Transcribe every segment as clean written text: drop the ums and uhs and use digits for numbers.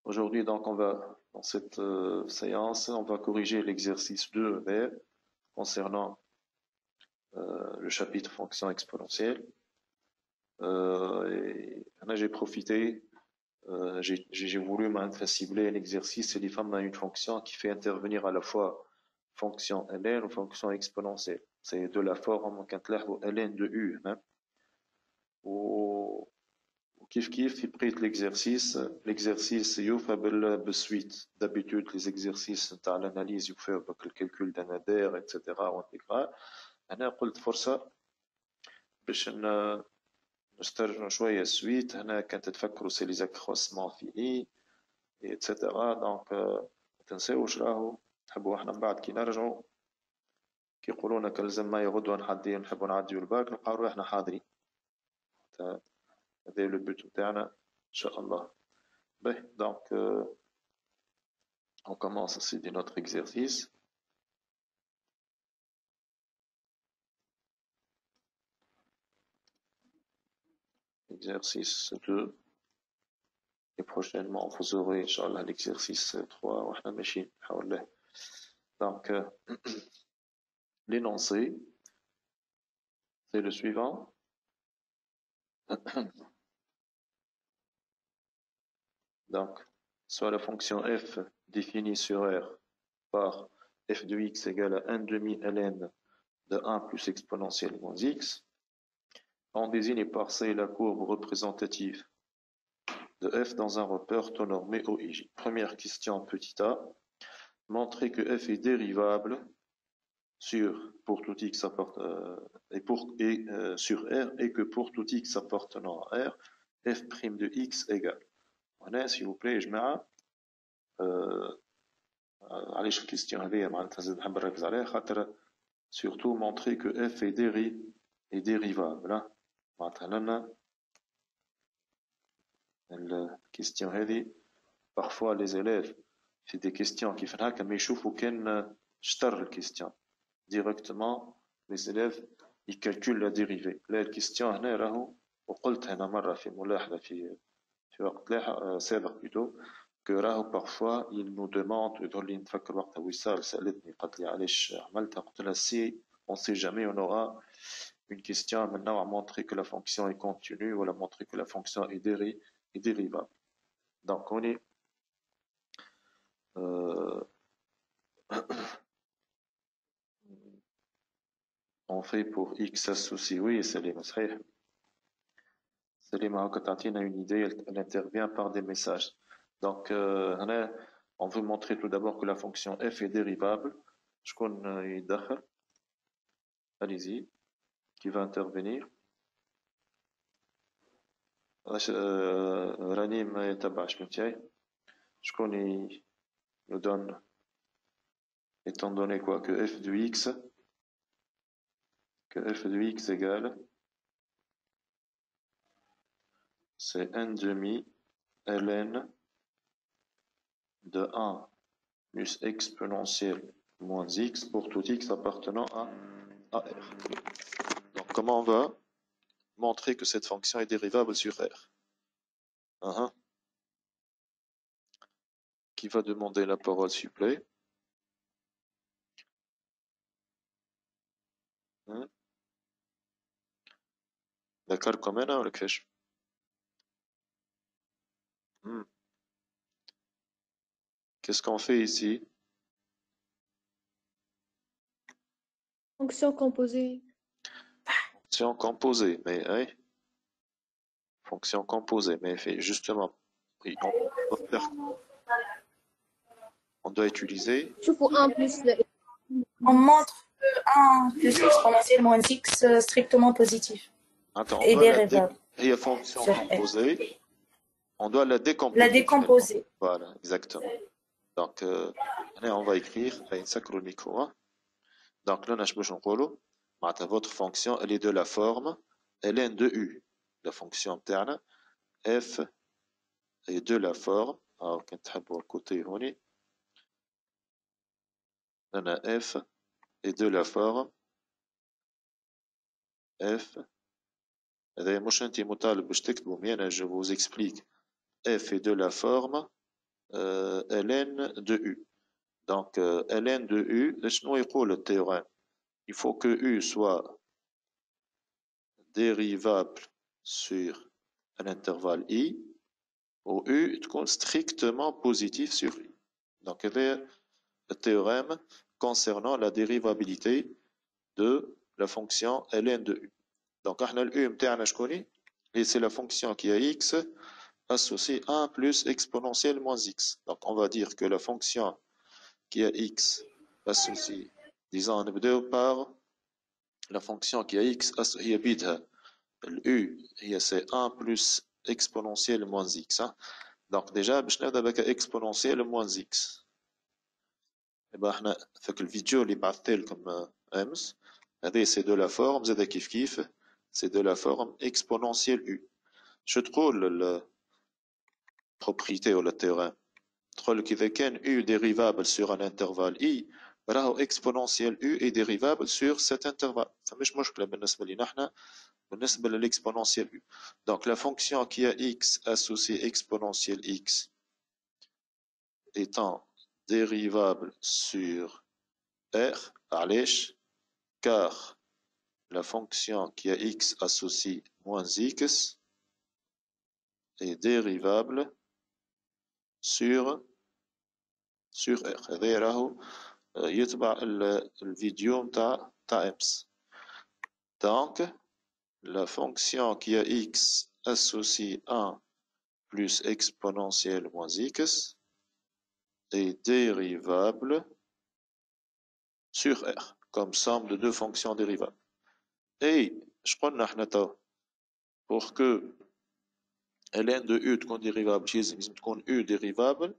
Aujourd'hui, donc, dans cette séance, on va corriger l'exercice 2B concernant le chapitre fonction exponentielle. Et là, j'ai profité, j'ai voulu cibler un exercice, et les femmes ont une fonction qui fait intervenir à la fois fonction ln ou fonction exponentielle. C'est de la forme ln de u. Hein. وكيف في بقيت l'exercice يوفى بالسويت. D'habitude les exercices نتاع l'analyse يوفى بالكالكول d'Anader etc. وانتجرال. أنا قلت فرصة باش نسترجعوا شوية السويت. هنا كانت تفكروا سي لي زاكروسمون فيني etc. دونك ما تنساوش راهو نحبوا احنا من بعد كي نرجعوا كي يقولونا كلزم ما غدوة نحبوا نعديو الباك نلقاو روحنا حاضرين. هذا لو بوت نتاعنا ان شاء الله. Donc, on commence aussi notre exercice. Exercice 2. Et prochainement, vous aurez, Inch'Allah, l'exercice 3. Donc, l'énoncé, c'est le suivant. Donc, soit la fonction f définie sur R par f de x égale à 1 demi ln de 1 plus exponentielle moins x. On désigne par C la courbe représentative de f dans un repère taux normé OIJ. Première question petit a. Montrer que f est dérivable pour tout x sur R et que pour tout x appartenant à R, f' de x égale. هنا s'il vous plaît جماعة علاش الكيستيون هذيا معناتها زاد نحب نركز عليها خاطر surtout montrer que f est dérivable. معناتها لنا الكيستيون هذه parfois les élèves في des questions كيف هكا ما يشوفوا كان شطر الكيستيون directement les élèves ils calculent la dérivée. لا الكيستيون هنا راهو وقلت هنا مرة في ملاحظة في وقت سابق plutôt que راهو parfois ils nous demandent يظهر لي نتفكر وقتها وصال سألتني قالت لي علاش عملتها قلت لها si on sait jamais on aura une question maintenant à montrer que la fonction est continue ou à montrer que la fonction est dérivable. Donc on est on fait pour x associé. Oui, Salim, صحيح. Salim, quand tu as une idée, elle intervient par des messages. Donc, on veut montrer tout d'abord que la fonction f est dérivable. Je connais Dakhar. Allez-y. Qui va intervenir? Ranim Tabash, je connais, nous donne, étant donné quoi, que f de x égale, c'est 1 demi ln de 1 plus exponentielle moins x pour tout x appartenant à R. Donc, comment on va montrer que cette fonction est dérivable sur R? Qui va demander la parole, s'il vous plaît? D'accord, comme un le cache. Qu'est-ce qu'on fait ici? Fonction composée. Fonction composée, mais hein? Fonction composée, mais fait justement, on doit utiliser. On montre que 1 plus exponentielle moins x strictement positif. Attends, et dérivable. Il y a fonction composée. On doit la décomposer. La décomposer. Voilà, exactement. Donc, on va écrire le micro. Donc, là, votre fonction, elle est de la forme ln de u. La fonction interne f est de la forme. Alors, quand on côté f est de la forme f. Je vous explique. F est de la forme ln de u. Donc, ln de u, laisse-nous écouter le théorème. Il faut que u soit dérivable sur un intervalle i, où u est strictement positif sur i. Donc, il y a le théorème concernant la dérivabilité de la fonction ln de u. Donc, on a le u متاعنا شكوني؟ et c'est la fonction qui a x associée 1 plus exponentielle moins x. Donc, on va dire que la fonction qui a x associée, disons, on va par la fonction qui a x associée بيدها u, c'est 1 plus exponentielle moins x. Hein? Donc, déjà, باش نبدا بك exponentielle moins x. Et ben, احنا في الفيديو اللي بعثت لكم امس هذه c'est de la forme زاد كيف كيف c'est de la forme exponentielle u. Je trouve la propriété ou le théorème. تقول لك إذا كان u dérivable sur un intervalle i راهو exponentielle u est dérivable sur cet intervalle. فمش مشكلة بالنسبة لنا احنا بالنسبة للexponentielle u. Donc la fonction qui a x associée exponentielle x étant dérivable sur r, علاش؟ car la fonction qui a x associée moins x est dérivable sur R. هذا راهو يتبع الفيديو نتاع امس. Donc la fonction qui a x associée 1 plus exponentielle moins x est dérivable sur R comme somme de deux fonctions dérivables. Et je قلنا احنا تو pour que ln de u تكون dérivable لازم تكون u dérivable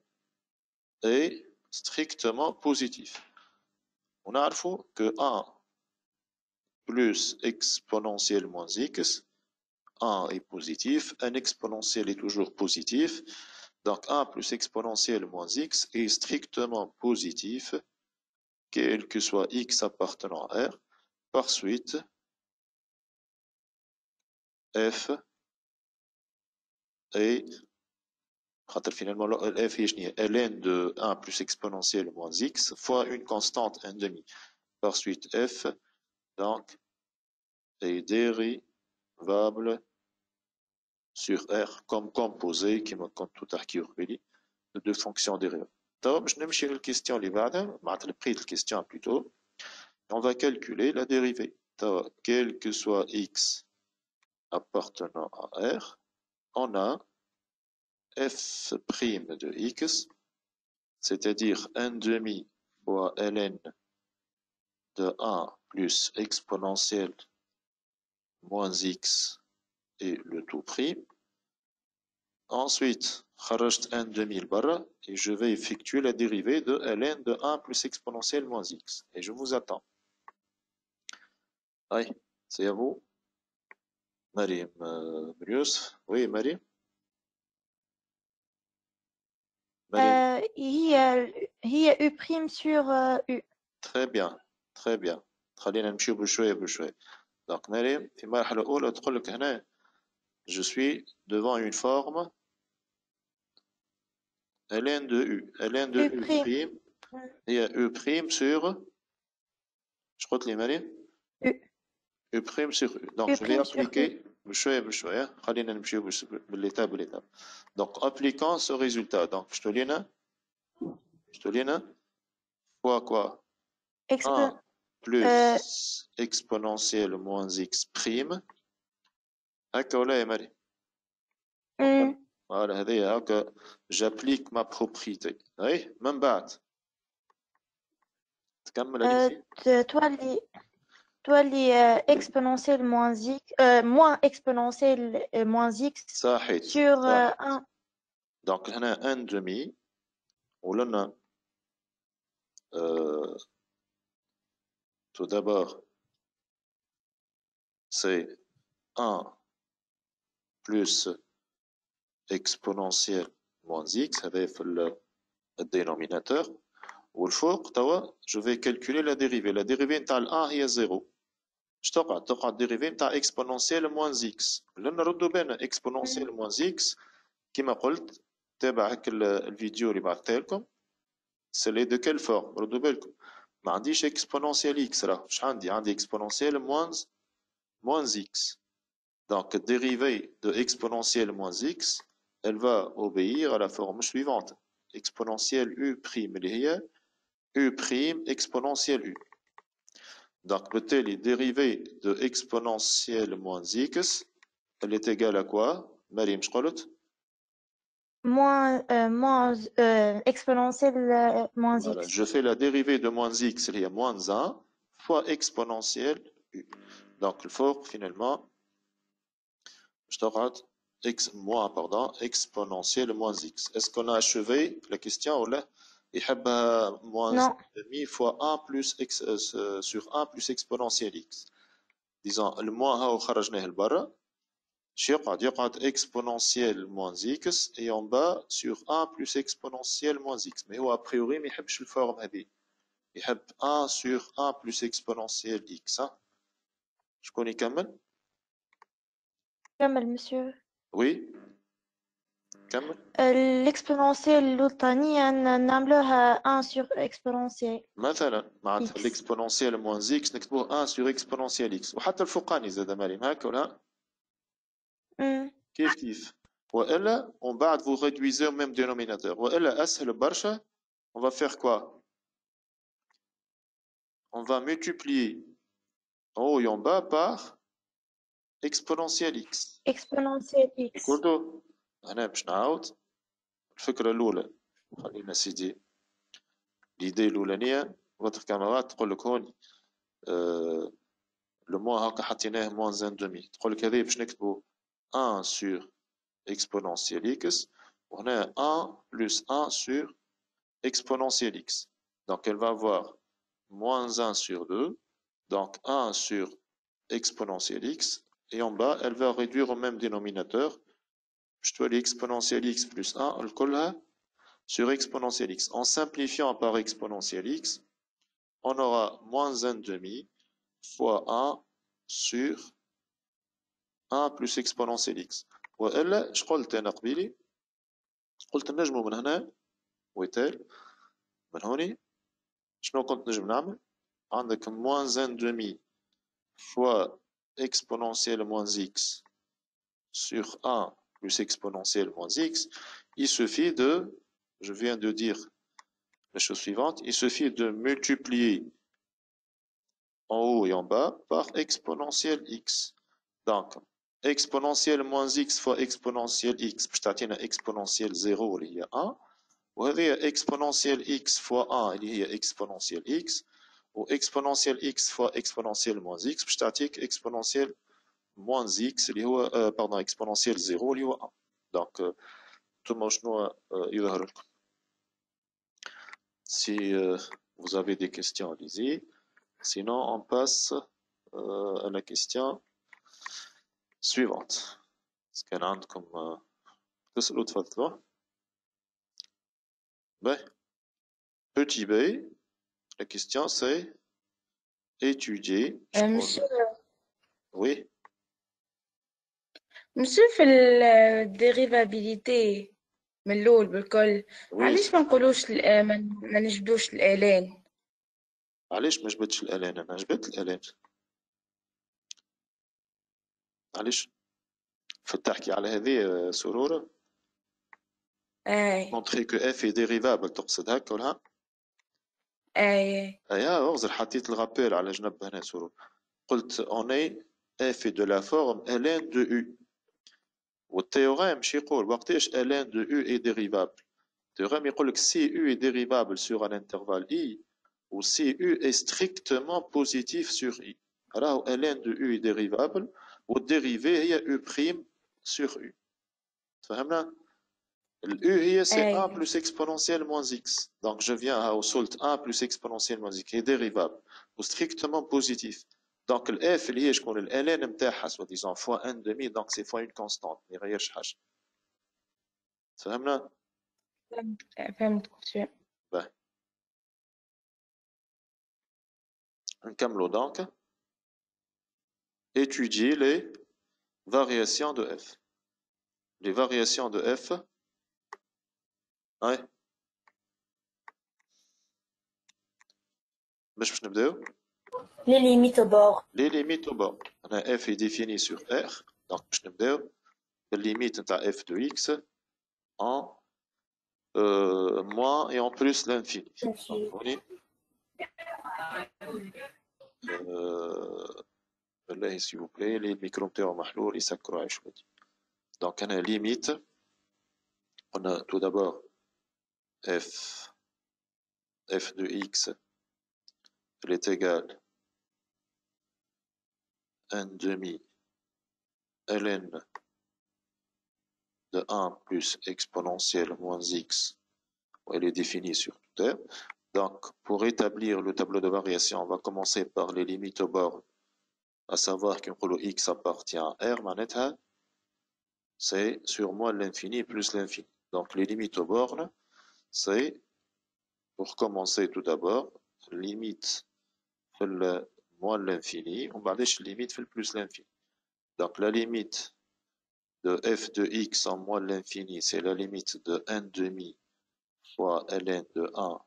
est strictement positif. On a que 1 plus exponentielle moins x, 1 est positif, un exponentiel est toujours positif, donc 1 plus exponentielle moins x est strictement positif, quel que soit x appartenant à R, par suite f est finalement f est ln de 1 plus exponentielle moins x fois une constante 1,5 par suite f donc est dérivable sur R comme composé qui me compte tout à de deux fonctions dérivées. Donc, je n'aime la question اللي بعدها معناتها le question plutôt. On va calculer la dérivée. Donc, quel que soit x appartenant à R, on a f' de x, c'est-à-dire 1,5 fois ln de 1 plus exponentielle moins x et le tout prime. Ensuite, خرجت 1,5 لبرا et je vais effectuer la dérivée de ln de 1 plus exponentielle moins x. Et je vous attends. Allez, c'est à vous. Marim Youssef. Oui, Marim. هي u prime sur u. Très bien, très bien. خلينا نمشيو بشوية بشوية. Donc, Marim, في المرحلة الأولى تقول لك هنا je suis devant une forme ln de u. ln de u prime. Il y a u prime sur. Je crois que les Marim. U prime sur u. Donc, je vais appliquer بشوية بشوية. خلينا نمشيو بالإتاب بالإتاب. Donc, appliquant ce résultat. Donc, je te lis fois quoi? 1 plus exponentielle moins x prime. هكا ولا يا مريم؟ Voilà, هذه هكا j'applique ma propriété. أي من بعد تكمل تولي exponentielle moins x moins exponentielle moins x صحيح sur 1. Donc هنا 1,5 ولنا tout d'abord c'est 1 plus exponentielle moins x هذا في الدينوميناتور والفوق توا je vais calculer la dérivée. La dérivée نتاع ال 1 هي 0. اش تقعد dérivée نتاع exponentielle moins x. لأن نردوا بين exponentielle moins x كما قلت تابع هك الفيديو اللي بعثته لكم سي de quelle forme ردوا بالكم ما عنديش exponentiel x راه مش عندي exponentiel moins x donc dérivée de exponentielle moins x elle va obéir à la forme suivante exponentielle u prime اللي هي u prime exponentielle u donc بالتالي dérivée de exponentielle moins x elle est égale à quoi مريم اش قلت exponentielle moins Voilà, x. je fais la dérivée de moins x, il y a moins 1, fois exponentielle u. Donc, le fort, finalement, je te rate moins, pardon, exponentielle moins x. Est-ce qu'on a achevé la question ou là? Il y a moins Non. demi fois 1 plus x sur 1 plus exponentielle x. Disons, le moins هاو خرجناه لبرا. يقعد exponentielle moins x et en bas sur 1 plus exponentielle moins x. Mais هو a priori ما يحبش الفورم هذه. يحب 1 sur 1 plus exponentielle x. شكون يكمل؟ كمل monsieur. Oui. كمل. L'exponentielle الثانية نعملوها 1 sur exponentielle. مثلا معناتها l'exponentielle moins x نكتبوه 1 sur exponentielle x وحتى الفوقاني زاد مريم هكا ولا؟ كيف والا ومن بعد vous réduisez au même dénominateur والا اسهل برشا on va faire quoi? On va multiplier en haut et en bas par exponentielle x. Exponentielle x. كردو هنا باش نعاود الفكرة الأولى خلينا سيدي l'idée الأولانية votre camarade تقول لك هوني لو موان هاكا حطيناه moins un demi تقول لك هذا باش نكتبو 1 sur exponentielle x وهنا 1 plus 1 sur exponentielle x donc elle va avoir moins 1 sur 2 donc 1 sur exponentielle x et en bas elle va réduire au même dénominateur je dois l'exponentielle x plus 1 الكلها sur exponentielle x. En simplifiant par exponentielle x, on aura moins 1 demi fois 1 sur 1 plus exponentielle x. وإلا اش قلت أنا قبيلي؟ قلت نجمو من هنا ويتال من هوني شنو كنت نجم نعمل؟ عندك moins 1 demi fois exponentielle moins x sur 1 plus exponentielle moins x. Il suffit de, je viens de dire la chose suivante, il suffit de multiplier en haut et en bas par exponentielle x. Donc, exponentielle moins x fois exponentielle x, باش تعطينا exponentielle 0 اللي هي 1 وهذه exponentielle x fois 1 اللي هي exponentielle x و exponentielle x fois exponentielle moins x باش تعطيك exponentielle moins x اللي هو pardon exponentielle 0 اللي هو 1. Donc, انتوما شنو يظهر لكم؟ Si vous avez des questions, allez-y. Sinon, on passe à la question suivante. Est-ce qu'il y en a comme تسألوا تفضلوا. Ben, petit b, la question c'est étudier. monsieur Oui, في الديريفابيليتي من الأول بالكل oui. علاش ما نقولوش ما نجبدوش الآلان علاش ما جبتش الآلان؟ أنا جبت الآلان. علاش؟ فتحكي على هذه سرورة. montrer que f est dérivable تقصد هكا ولا؟ أغزر حطيت الغابيل على جنب هنا سرور. قلت on est f est de la forme ln de u. والتhéorème شي يقول وقتاش ln de u est dérivable. التhéorème يقول لك si u est dérivable sur un intervalle i ou si u est strictement positif sur i. راهو ln de u est dérivable والدérivée هي u prime sur u. فهمنا؟ u هي c'est 1 plus exponentielle moins x. Donc je viens à وصلت 1 plus exponentielle moins x est dérivable ou strictement positif. Donc le f اللي هي شكون ال ln نتاعها soi-disant fois 1 demi donc c'est fois une constante ما يغيرش حاجة. فهمنا؟ فهمت باهي. نكملوا donc. Étudier les variations de f. Les variations de f هاي باش نبداو Les limites au bord. les limites au bord. On a f est défini sur R, donc باش نبداو بالlimite نتاع f de x en moins et en plus l'infini. Donc on est بالله s'il vous plaît les micros نتاعو محلول يسكروا عيشهم. Donc on a limite, on a tout d'abord f de x elle est égale 1 demi ln de 1 plus exponentielle moins x, elle est définie sur tout R. Donc, pour établir le tableau de variation, on va commencer par les limites au bord, à savoir que x appartient à R, manetta, c'est sur moins l'infini plus l'infini. Donc, les limites au bord, c'est, pour commencer tout d'abord, limite le moins l'infini, on va aller limite plus l'infini. Donc, la limite de f de x en moins l'infini, c'est la limite de 1 demi fois ln de 1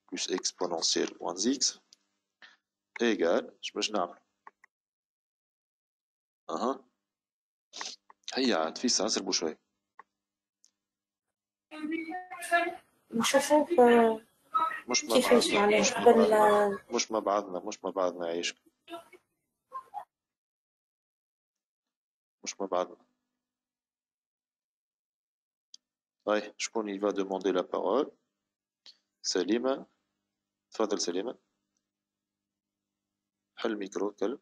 plus exponentielle moins x égale, je me نعمل هيا تفيس اسربوا شوي نشوفوا مش مع كيفاش بعضنا يعني مش مع قبل بعضنا مش مع بعضنا مش مع بعضنا عيش مش مع بعضنا طيب شكون يفا دوموندي لا بارول سليمة تفضل سليمة حل الميكرو كلم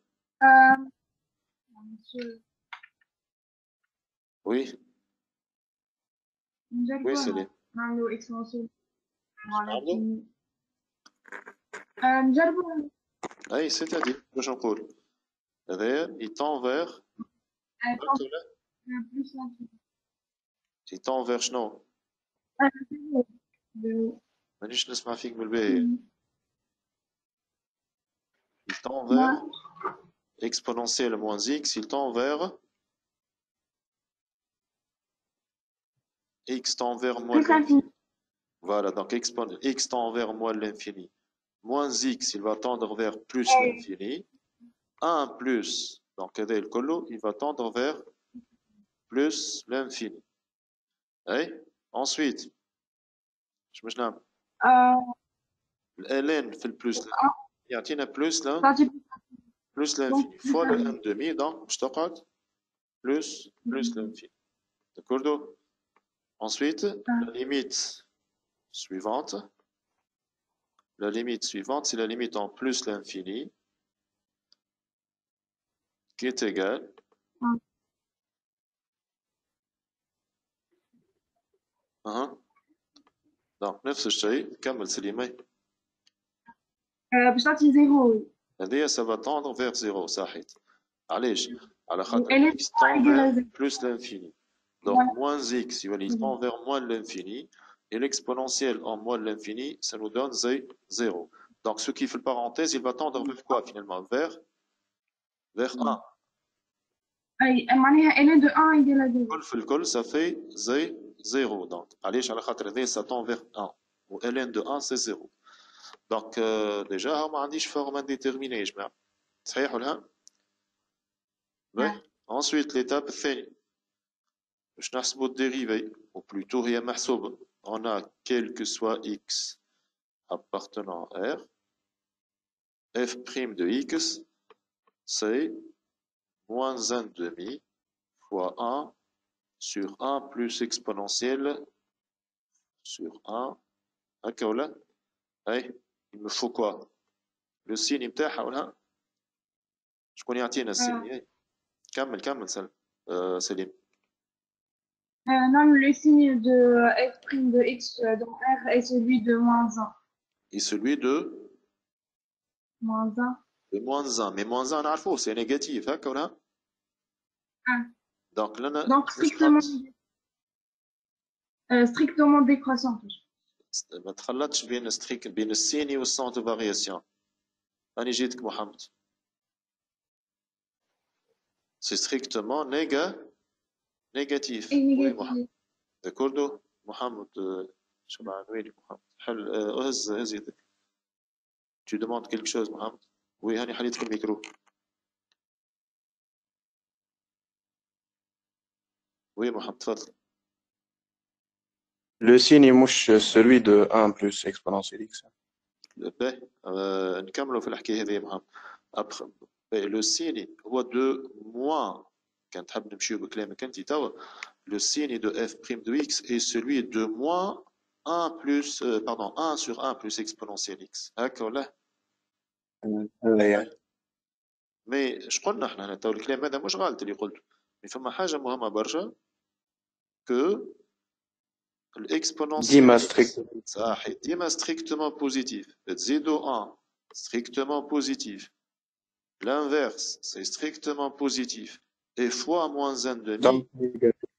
وي وي سليم نعملو اكسبونسيون نعملو نجربو اي سيتادير واش نقول هذايا يتون فيغ بلوس يتون فيغ شنو مانيش نسمع فيك بالباهي يتون فيغ exponentielle moins x, il tend vers x tend vers moins l'infini. Voilà, donc x tend vers moins l'infini. Moins x, il va tendre vers plus l'infini. 1 plus, donc le colo, il va tendre vers plus l'infini. Et ensuite, je me souviens, ln fait le plus, il y a un plus là, plus l'infini, fois le 1 demi, donc je te rate plus l'infini. D'accord? Ensuite, la limite suivante, c'est la limite en plus l'infini, qui est égale donc نفس الشيء كمل سليمي باش تعطي زيرو هذه ça va tendre vers 0 صحيت علاش على خاطر Elle x tend vers plus l'infini donc moins x il tend vers moins l'infini et l'exponentielle en moins l'infini ça nous donne 0 donc ce qui fait le parenthèse il va tendre vers quoi finalement vers 1 اي معناها ان دو 1 يدير زيرو كل في الكل ça fait 0 donc علاش على خاطر هذه ça tend vers 1 و ln de 1 c'est 0 donc déjà ما عنديش forme indéterminée يا جماعه صحيح ولا لا ensuite l'étape الثانيه باش نحسبوا الديريفي ou plutôt هي محسوبه on a quel que soit x appartenant à R f' de x c'est moins 1 demi fois 1 sur 1 plus exponentielle sur 1 هكا ولا اي il me faut quoi le signe نتاعها ولا شكون يعطينا السيني كمل سليم Non, le signe de f' de x dans R est celui de moins 1. et celui de Moins 1. de moins 1 mais moins 1 نعرفوه c'est négatif هكا ولا donc لنا Donc strictement décroissant. ما تخلطش بين السيني والسون دو فارياسيون أنا جيتك محمد c'est strictement négatif oui محمد d'accord محمد شبعان ويلي محمد حل هز يدك. Tu demandes quelque chose محمد؟ Oui هاني حليت في الميكرو. Oui محمد تفضل. Le signe مش celui de 1 plus exponentielle x. باهي نكملوا في الحكايه هذه محمد. لو سيني هو دو موان كان تحب نمشيو بكلامك انت توا. Le signe de f' de x est celui de moins 1 plus, pardon, 1 sur 1 plus exponentielle x. هكا ولا؟ مي اش قلنا احنا هنا تو الكلام هذا مش غلط اللي قلته. مي فما حاجة مهمة برشا كو الاكسبونونسيال ديما strict. صحيح ديما strictement positif. تزيدو 1 strictement positif. L'inverse c'est strictement positif. Et fois moins 1 demi.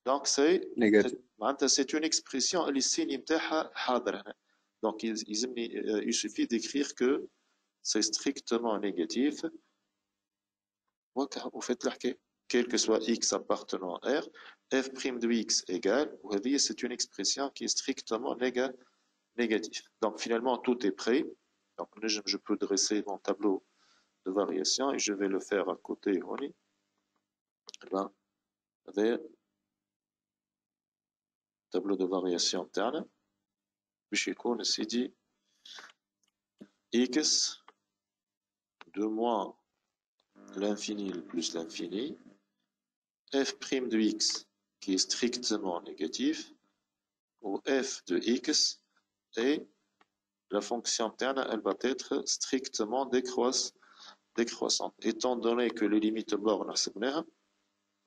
Donc c'est négatif. C'est une expression اللي السين نتاعها حاضر هنا. Donc il suffit d'écrire que c'est strictement négatif. Vous faites الحكاية quel que soit x appartenant à R, f' de x égale, وهذه c'est une expression qui est strictement négative. Donc finalement tout est prêt. Donc je peux dresser mon tableau de variation et je vais le faire à côté. Là, avec tableau de variation interne. باش يكون سيدي x de moins l'infini plus l'infini, f' de x qui est strictement négatif, ou f de x, et la fonction interne, elle va être strictement décroissante. Étant donné que les limites bornes حسبناها,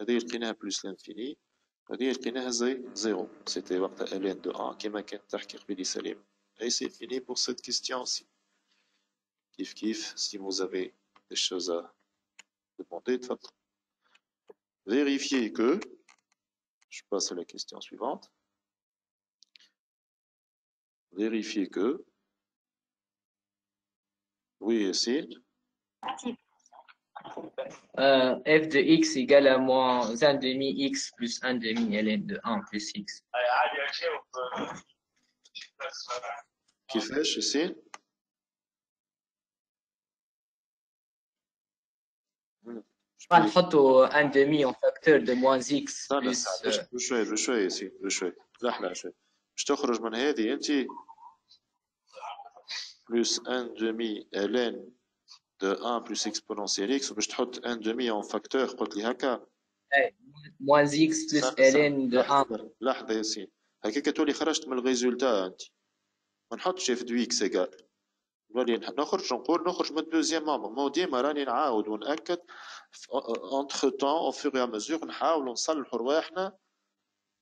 هذه لقيناها plus l'infini, هذه لقيناها زي 0. C'était وقت ln de 1 كما كان تحكي قبيلي سليم. Et c'est fini pour cette question-ci. Kif kif, si vous avez des choses à demander, vérifiez que, je passe à la question suivante, vérifiez que, oui, c'est f de x égale à moins 1 demi x plus 1 demi ln de 1 plus x. كيفاش يصير؟ نحطوا 1 demi en facteur de moins x plus بشوي يصير بشوي لحظة شوي باش تخرج من هذه انت plus 1 demi ln de 1 plus exponentielle x وباش تحط 1 demi en facteur قلت لي هكا moins x plus ln de 1. لحظة ياسين هكاك تولي خرجت من الريزولتا انت ما نحطش اف دو اكس ايكال نولي نخرج من الدوزيام مامبر ما هو ديما راني نعاود ونأكد انتخ طون او فور يا مزور نحاولوا نصلحوا رواحنا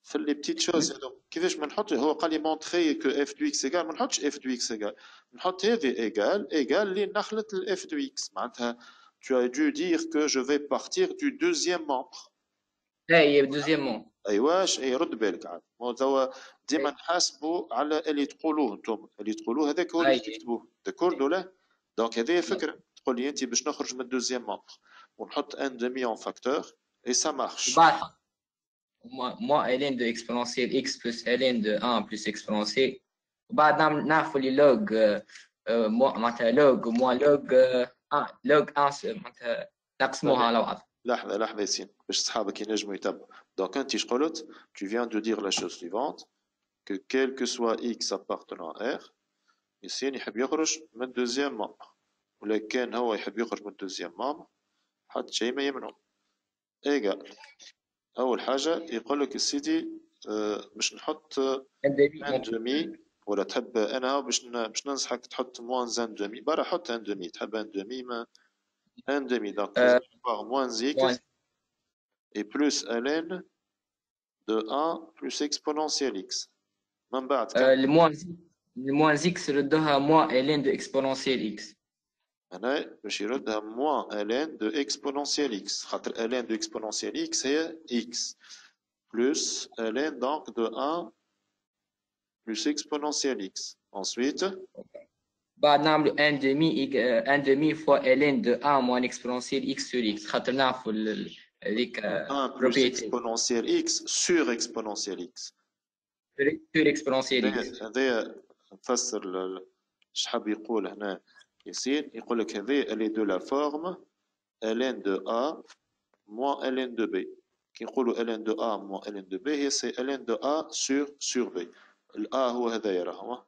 في لي بتيت شوز هذوك كيفاش ما نحط هو قال لي مونطري كو اف دو اكس ايكال ما نحطش اف دو اكس ايكال نحط هذه ايكال اللي نخلط الاف دو اكس معناتها tu as dû dire que je vais partir du deuxième membre. اي دوزيامون ايواش اي رد بالك عاد ما توا ديما نحاسبوا على اللي تقولوه انتم اللي تقولوه هذاك هو اللي تكتبوه داكورد ولا دونك هذه فكره تقول لي انت باش نخرج من الدوزيام مامبر ونحط ان دمي اون فاكتور اي سا مارش moi ln de exponentielle x plus ln de 1 plus exponentielle وبعد نعرفوا لي log معناتها log moins log 1 log 1 معناتها نقسموها على بعض. لحظة ياسين باش صحابك ينجموا يتبعوا دونك انت اش قلت tu viens de dire la chose suivante que quel que soit x appartenant à R ياسين يحب يخرج من الدوزيام مامبر ولا كان هو يحب يخرج من الدوزيام مامبر حتى شيء ما يمنعه ايجال اول حاجة يقول لك السيدي باش نحط ان دومي ولا تحب انا باش ننصحك تحط موان ان دومي برا حط ان دومي تحب ان دومي ما un demi, donc par moins x et plus ln de 1 plus exponentielle x. le moins x ردها moins ln de exponentielle x. أنا باش يردها moins ln de exponentielle x. خاطر ln de exponentielle x هي x plus ln donc de 1 plus exponentielle x. Ensuite بعد نعملوا 1 demi fois ln de 1 moins exponentielle x sur x خاطر نعرفوا هذيك 1 plus exponentielle x sur exponentielle x. sur exponentielle x. هذا نفسر اش حاب يقول هنا ياسين. يقول لك هذا elle est de la forme ln de a moins ln de b. كي نقولوا ln de a moins ln de b هي c'est ln de a sur b. ال a هو هذايا راهو.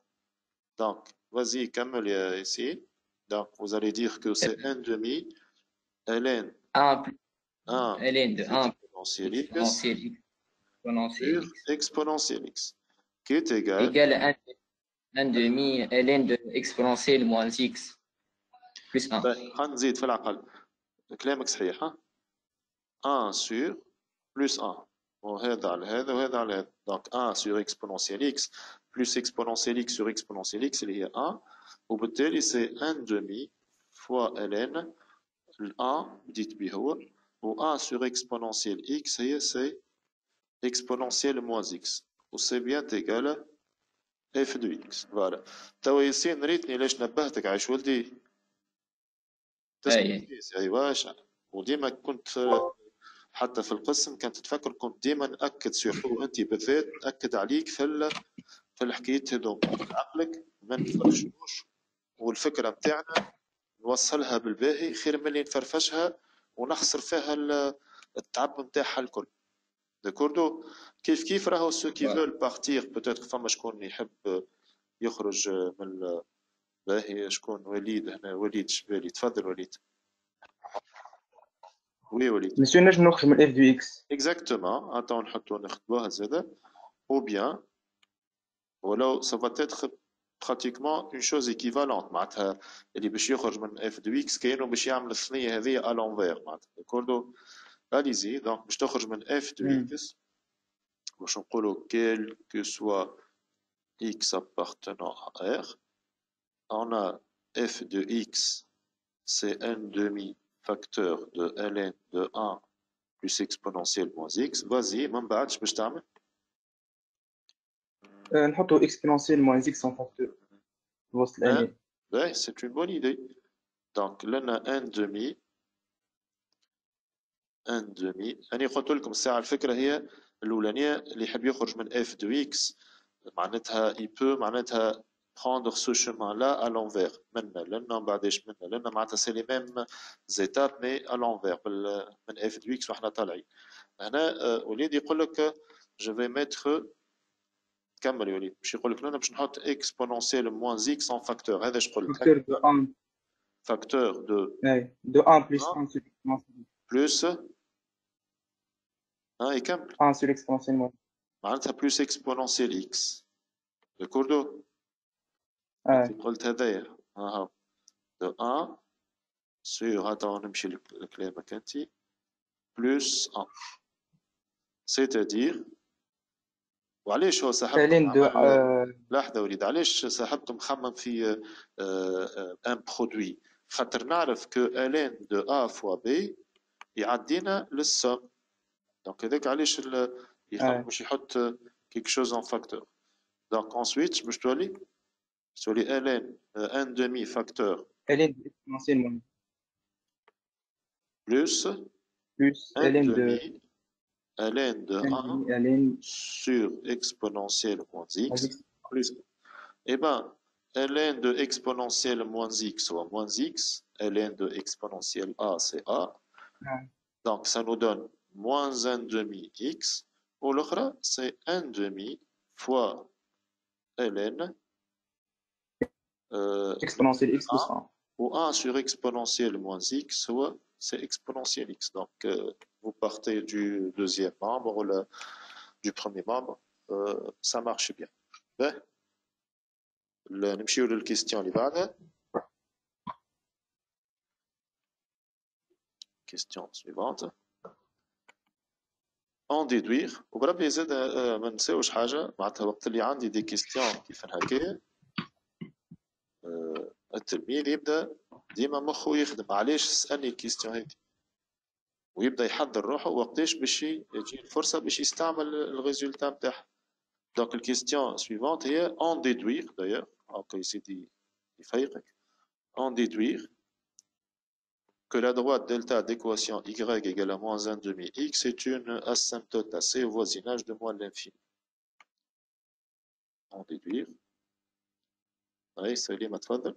Donc vas-y كمل يا ياسين. Donc vous allez dire que c'est 1 demi ln 1 plus 1 ln de 1 exponentielle x exponentielle sur x exponentielle x qui est égal égale 1 demi ln de exponentielle moins x plus 1. خلينا نزيد في العقل. كلامك صحيح ها. 1 sur plus 1 وهذا على هذا وهذا على هذا. Donc 1 sur exponentielle x plus exponentielle x sur exponentielle x اللي هي 1 وبالتالي c'est 1 demi fois ln ال 1 بديت به هو و 1 sur exponentielle x هي c'est exponentielle moins x و c'est bien égal f de x. فوالا توا ياسين ريتني ليش نبهتك عايش ولدي. أي. ايوا وديما كنت حتى في القسم كانت تفكر كنت ديما ناكد سيرتو انت بالذات ناكد عليك في الحكايات هذوما عقلك ما نفرشوش والفكره نتاعنا نوصلها بالباهي خير من اللي نفرفشها ونخسر فيها التعب نتاعها الكل. داكوردو كيف راهو سو كي فول بارتير بوتيتر فما شكون يحب يخرج من باهي. شكون وليد هنا؟ وليد شبالي تفضل وليد. وي وليد. مسيو نجم نخرج من اف دو اكس. اكزاكتومون اتون نحطو نخدموها زاده او بيان ولو سا فا تيتر براتيكمون اون شوز ايكيفالونت معناتها اللي باش يخرج من اف دو اكس كاينو باش يعمل الثنيه هذه ا لونفير معناتها داكوردو. اليزي دونك باش تخرج من اف دو اكس باش نقولو كيل كو سوا x appartenant à R. On a f de x, c'est un demi-facteur de ln de 1 plus exponentielle moins x. Vas-y, من بعد باش تعمل؟ نحطو exponentielle moins x en facteur وسط الالين. Ouais, c'est une bonne idée. Donc là, on a un demi. أنا قلت لكم الساعة الفكرة هي الأولانية اللي يحب يخرج من f de x معناتها il peut معناتها prendre ce chemin-là à l'envers. منا لنا بعداش منا لنا معناتها c'est les mêmes étapes mais à l'envers من f de x وإحنا طالعين. هنا وليد يقول لك je vais mettre كمل يا وليد باش يقول لك لنا باش نحط exponentielle moins x en facteur. هذا اش قلت؟ facteur de 1. facteur de 1 plus 1 sur l'exponentielle. plus يكمل 1 sur l'exponentielle moins. معناتها plus exponentielle x. داكوردو؟ قلت هذايا ها de 1 sur attends نمشي لكلامك انت plus 1 c'est-à-dire وعلاش هو صاحبكم لحظه وليد علاش صاحبكم مخمم في ان برودوي خاطر نعرف كو ln de a fois b يعدينا للسوم دونك هذاك علاش يخمم باش يحط كيك شوز ان فاكتور. دونك ensuite باش تولي ln ان demi facteur ln de exponentielle moins plus ln de 1 sur exponentielle moins x plus. Eh bien, ln de exponentielle moins x soit moins x, ln de exponentielle a c'est a. Donc ça nous donne moins 1 demi x, ou l'autre c'est 1 demi fois ln exponentielle x plus 1. Ou 1 sur exponentielle moins x, soit c'est exponentielle x. Donc vous partez du deuxième membre ou du premier membre, ça marche bien. Ben, نمشيو للكيستيون اللي بعدها. Question suivante. En déduire وبربي زاد ما نساوش حاجة معناتها وقت اللي عندي دي كيستيون كيف هكايا التلميذ يبدا ديما مخه يخدم علاش سألني الكيستيون هذه ويبدا يحضر روحه وقتاش باش يجي الفرصة باش يستعمل الريزولتا نتاعها. دونك الكيستيون سويفونت هي en déduire d'ailleurs هاكا يسيدي يفيقك en déduire que la droite delta d'équation y égale à moins 1 demi x est une asymptote à c au voisinage de moins l'infini. en déduire. Oui, Salim, تفضل.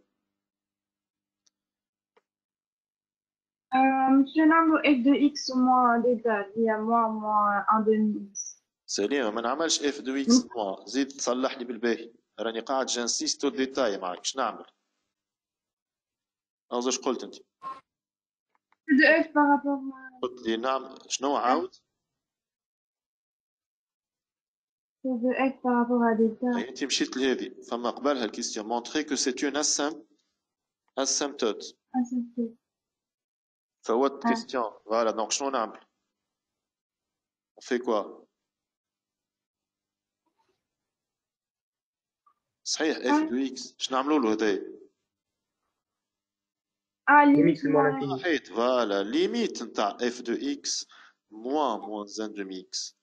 monsieur نعملو f de x moins delta il y a moins 1 demi x. سليم ما نعملش اف دو اكس موا زيد تصلح لي بالباهي راني قاعد جانسيستو ديتاي معاك شنو نعمل؟ او زوج قلت انت؟ de f par rapport قلت لي نعم شنو عاود؟ de f par rapport à delta. انت مشيت لهذه فما قبلها الكيستيون مونتري كو سي اون اسيمتوت فوت كيستيون فوالا دونك شنو نعمل؟ on fait quoi؟ صحيح اف دو اكس شنو نعملوا له هذايا؟ limite moins صحيت فوالا ليميت نتاع اف دو اكس moins 1 demi x.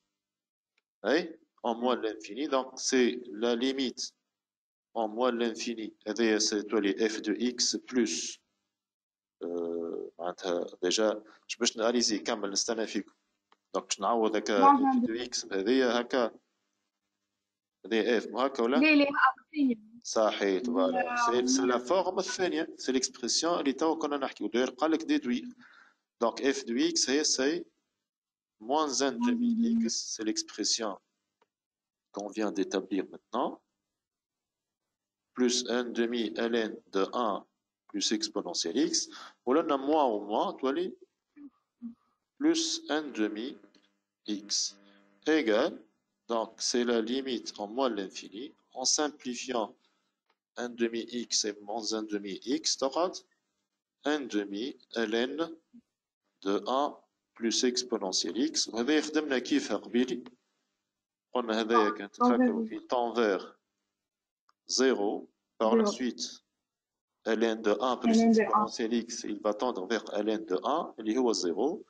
اي en moins l'infini donc c'est la limite en moins l'infini هذايا تولي اف دو اكس بلس معناتها ديجا باش ناليزي كمل نستنى فيكم دونك باش نعوض هكا اف دو اكس هذايا هكا هذايا اف مو هكا ولا؟ ليه صحيت فوالا سي لا فورم الثانيه سي ليكسبرسيون اللي توا كنا نحكيو داير قال لك ديدوير دونك اف دو اكس هي سي moins 1 demi x c'est l'expression qu'on vient d'établir maintenant plus 1 demi ln de 1 plus exponentielle x ou là on a moins ou moins toi plus 1 demi x égale donc c'est la limite en moins l'infini en simplifiant 1 demi x et moins 1 demi x تقعد 1 demi ln de 1 plus exponentielle x وهذا يخدمنا كيفها قبيلي قلنا هذايا كانت تفكروا في temps vers 0 par la suite ln de 1 plus exponentielle x il va tendre vers ln de 1 اللي هو 0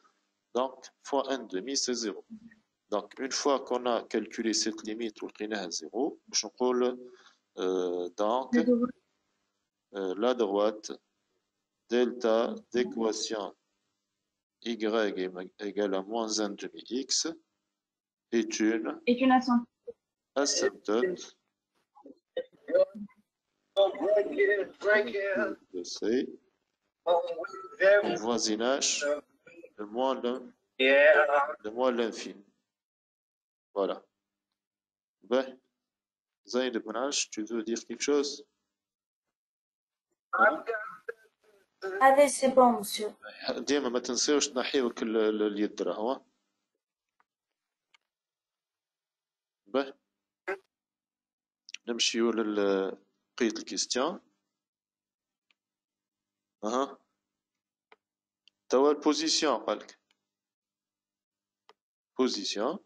donc fois 1 demi c'est 0 donc une fois qu'on a calculé cette limite ولقيناها 0 باش نقول donc la droite delta d'équation y égale à moins 1 demi x est une asymptote de C en voisinage de moins l'infini. Voilà. Ben, Zaïd ibn Ash, tu veux dire quelque chose? Allez, c'est bon, monsieur. ديما ما تنساوش تنحيوك اليد راهو. Ben, نمشيو لبقية الكيستيون. أها. توا البوزيسيون قالك. Position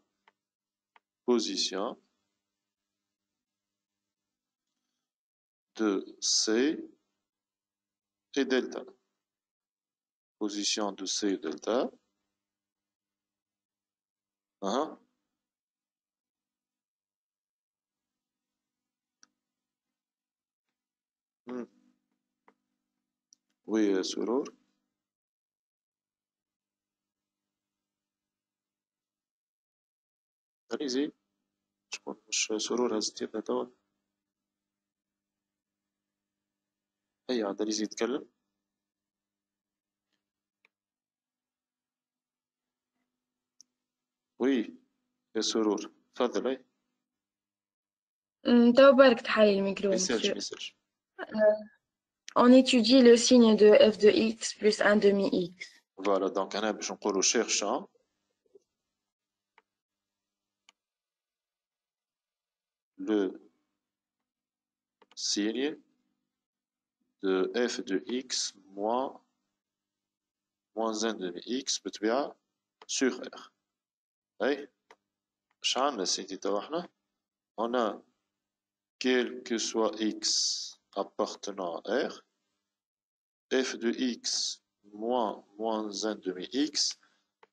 de C et delta. Position de C et delta. Oui, سرور. عليزي شكون مش سرور هزت يدها توا. هيا عاد عليزي يتكلم. وي يا سرور تفضل اي. توا بالك تحيي الميكرو ميساج monsieur. On étudie le signe de f de x plus 1 demi x. Voilà, donc هنا باش نقولوا cherchant le signe de f de x moins 1 demi x بالطبيعة sur r. أي اش عندنا سيدي توا احنا؟ On a quel que soit x appartenant à r, f de x moins 1 demi x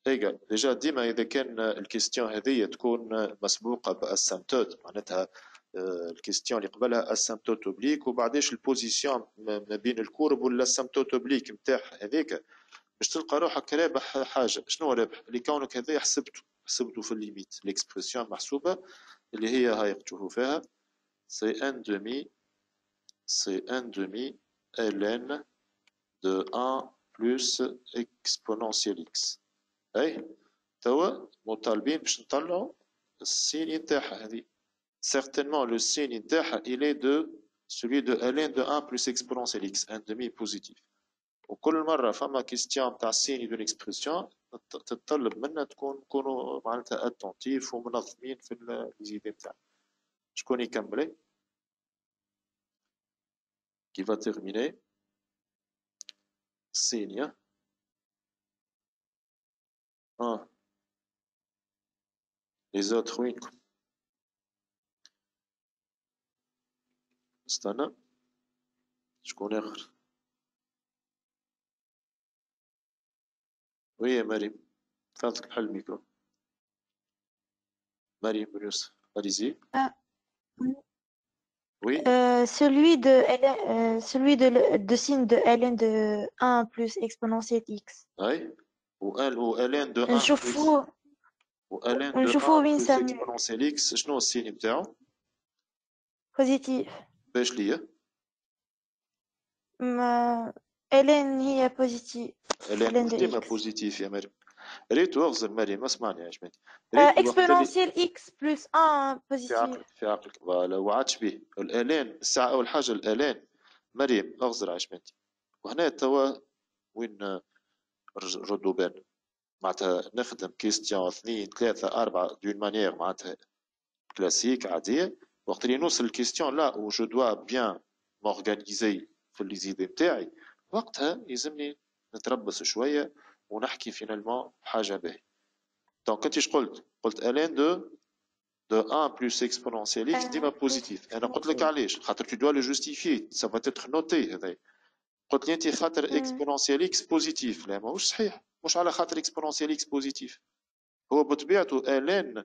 égale. Déjà ديما إذا كان الكيستيون هذه تكون مسبوقة بأسيمتوت معناتها الكيستيون اللي قبلها اسيمتوت اوبليك وبعديش البوزيسيون ما بين الكورب والاسيمتوت اوبليك نتاع هذيك باش تلقى روحك رابح حاجه. شنو رابح؟ اللي كونك هذايا حسبته في الليميت ليكسبرسيون محسوبه اللي هي هاي تشوفوا فيها c'est 1 demi ln de 1 plus exponentielle x. أي توا مطالبين باش نطلعوا السين نتاعها هذه. Certainement le signe نتاعها il est de celui de ln de 1 plus exponentielle x, 1 demi positif. وكل مرة فما كيستيون تاع السين دون اكسبرسيون تتطلب منا تكونوا معناتها اتونتيف ومنظمين في ليزيدي نتاعنا. شكون يكمل؟ qui va terminer signe 1. Les autres وينكم؟ استنى شكون آخر؟ وي يا مريم فاتك بحل الميكرو. مريم بن يوسف allez-y. Oui. Celui de signe de ln de 1 plus exponentielle x. Oui. Ou ln de 1 نشوفوا ln de 1 وين plus سامي exponentielle x شنو السين نتاعو؟ بوزيتيف. باش ليا؟ ln هي بوزيتيف. ln ln de ديما x. بوزيتيف يا مريم. ريتو اغزر مريم اسمعني يا جماعتي. exponentielle x plus 1 بوزيتيف. في عقلك فوالا وعادش به الالان الساعه اول حاجه الالان. مريم اغزر يا جماعتي. وهنا توا وين ردوا بالنا معناتها نخدم كيستيون 2 3 4 دون مانيير معناتها كلاسيك عاديه. وقت اللي نوصل الكيستيون لا و جو دوا بيان مورغانيزي في لي زيدي نتاعي وقتها يلزمني نتربص شويه ونحكي فينالمون بحاجه باهيه. دونك انت اش قلت؟ قلت الان de 1 plus exponentielle x ديما بوزيتيف. انا قلت لك علاش؟ خاطر tu dois le justifier ça va être noté هذا. قلت لي انت خاطر exponentielle x بوزيتيف. لا ماهوش صحيح، مش على خاطر exponentielle x بوزيتيف. هو بطبيعته ln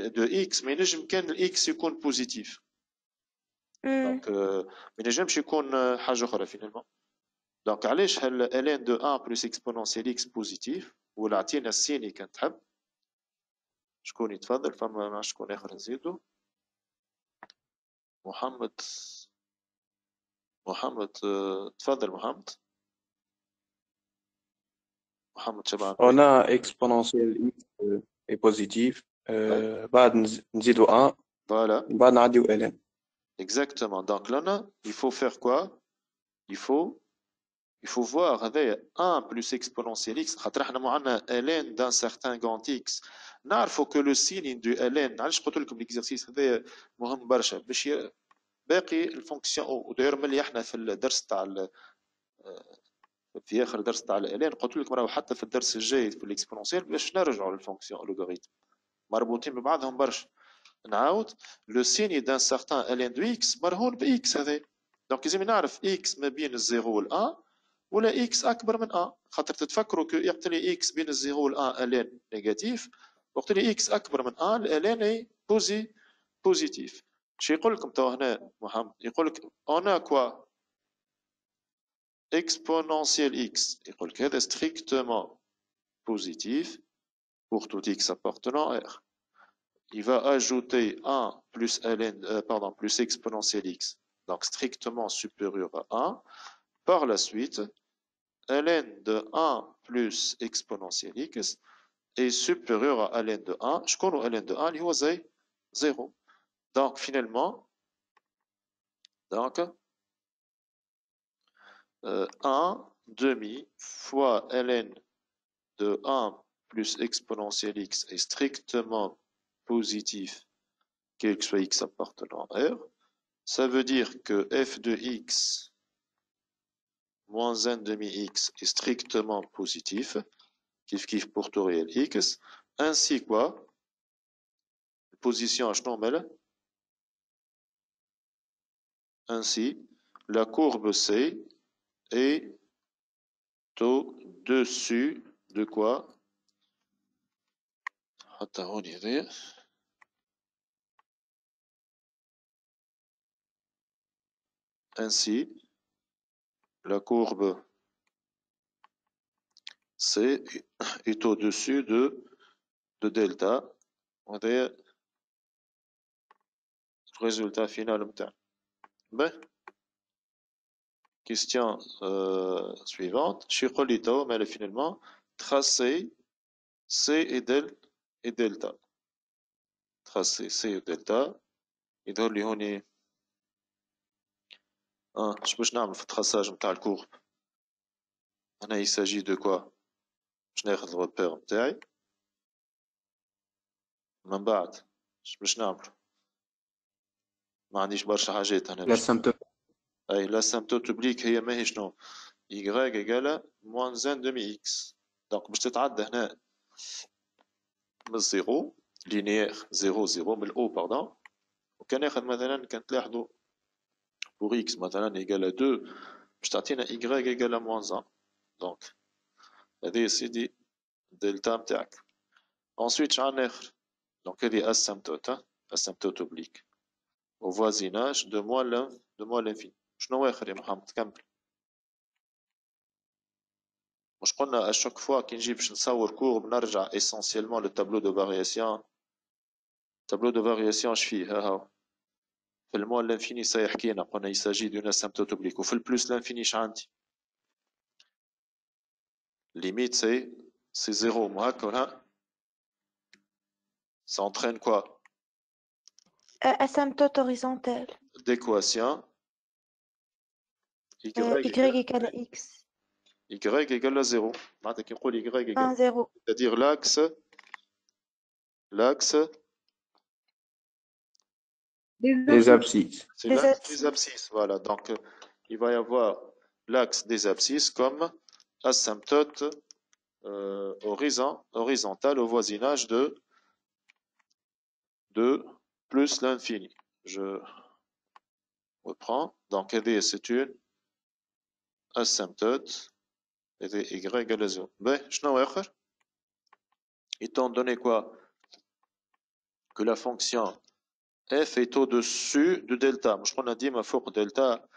دو x ما ينجم كان الاكس يكون بوزيتيف. دونك ما ينجمش يكون حاجه اخرى فينالمون. دونك علاش هل ln دو 1 plus exponentielle x بوزيتيف ولا عطينا السيني كان تحب. شكون يتفضل؟ فما مع شكون اخر نزيدو؟ محمد تفضل محمد شبعان. On a exponentielle x est positif. بعد نزيدو 1. Voilà. بعد نعديو ln. Exactement. Donc là, il faut faire quoi? Il faut voir هذايا 1 plus exponentielle x خاطر احنا معنا ln d'un certain grand x. نعرفوا que le signe du ln علاش قلت لكم الاكزرسيس هذايا مهم برشا باش باقي الفونكسيون. وداير ملي احنا في الدرس تاع في اخر درس تاع الان قلت لكم راهو حتى في الدرس الجاي في الاكسبونونسيال باش نرجعوا للفونكسيون لوغاريتم مربوطين ببعضهم برشا. نعاود لو سيني دان سارتان الان دو اكس مرهون باكس هذا. دونك لازم نعرف اكس ما بين الزيرو والان ولا اكس اكبر من ان. خاطر تتفكروا كو يقت لي اكس بين الزيرو والان الان نيجاتيف وقت لي اكس اكبر من ان الان اي بوزيتيف. شي يقول لكم تو هنا محمد؟ يقول لك اون ا كوا exponentielle x يقول لك هذا strictement positif pour tout x appartenant à R. Il va ajouter 1 plus ln, pardon, plus exponentielle x, donc strictement supérieur à 1. Par la suite, ln de 1 plus exponentielle x est supérieur à ln de 1. Je connais ln de 1, il est 0. Donc finalement, 1 demi fois ln de 1 plus exponentielle x est strictement positif, quel que soit x appartenant à R. Ça veut dire que f de x moins 1 demi x est strictement positif, kiff pour tout réel x, ainsi quoi, position h ainsi la courbe C est au-dessus de quoi? Ainsi, la courbe C est au-dessus de delta. résultat final متاعنا. باهي. Question suivante. شي يقول لي تو مالا finalement tracer C et delta. Tracer C et delta. يظهر لي هوني اش باش نعمل في التراساج نتاع الكورب. هنا il s'agit de quoi؟ باش ناخذ الريبير نتاعي من بعد اش باش نعمل؟ ما عنديش برشا حاجات هنا. الاسمتوت. اي لاسيمبتوت اوبليك هي ماهي شنو؟ y égale moins 1 demi x. دونك باش تتعدى هنا من الزيرو لينيير 0 0 من الاو باردون. وكان ياخذ مثلا كان تلاحظوا pour x مثلا égale 2 باش تعطينا y égale moins 1. دونك هذه سيدي دلتا نتاعك. ensuite شعندنا اخر دونك هذه asymptote asymptote oblique au voisinage de moins l'infini. شنو اخر يا محمد كمل. مش قلنا اشوك فوا كي نجي باش نصور كورب نرجع essentiellement للتابلو دو فارياسيون. تابلو دو فارياسيون اش فيه ها في الموان لانفيني سيحكينا قلنا يساجي دون اسيمبتوت اوبليك وفي البلوس لانفيني اش عندي ليميت سي زيرو مو هكا ولا ça entraîne quoi Asymptote horizontale. d'équation y égale x. y égale 0 معناتها كي نقول y égale 0. c'est-à-dire l'axe Les abscisses. c'est l'axe des abscisses. Voilà, donc il va y avoir l'axe des abscisses comme asymptote horizontale au voisinage de plus l'infini. Je reprends. Donc c'est une asymptote et y égale 0. Ben, شنو آخر؟ Étant donné quoi? Que la fonction f est au-dessus de delta. مش قلنا ديما فوق delta.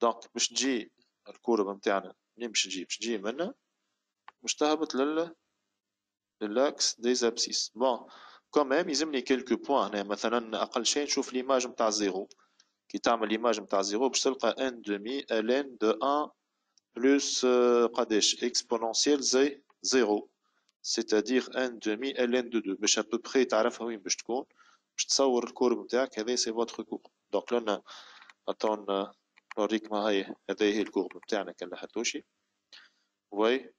Donc باش تجي الكورب نتاعنا منين باش تجي منها باش تهبط للاكس دي زابسيس. بون كوميم يلزمني كيلكو بوان هنا مثلا اقل شيء نشوف ليماج نتاع زيرو. كي تعمل ليماج نتاع زيرو باش تلقى ان دومي الين دو 1 بلس قداش اكسبونونسيال زي زيرو سيتادير ان دومي الين دو 2 باش ابوبخي تعرفها وين باش تكون باش تصور الكورب نتاعك. هذا سي فوتر كورب. دونك لنا اتون نوريك ما هي هذه هي الكورب نتاعنا كان لاحظتوشي وي.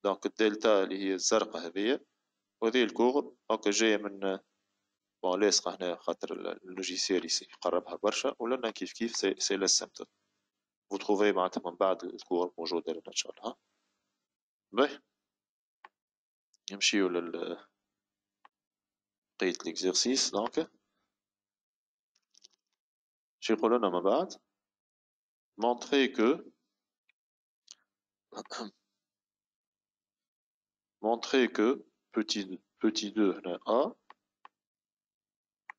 دونك الدلتا اللي هي الزرقاء هذه وهذه الكورب هاكا جايه من بون لاصقه هنا خاطر اللوجيسيال يقربها برشا ولنا كيف كيف سي لاسيمبتوت. vous trouvez معناتها من بعد الكورب موجوده لنا ان شاء الله. باهي نمشيو بقية الاكزرسيس. دونك شو يقول لنا من بعد؟ montrer que petit 2 هنا A.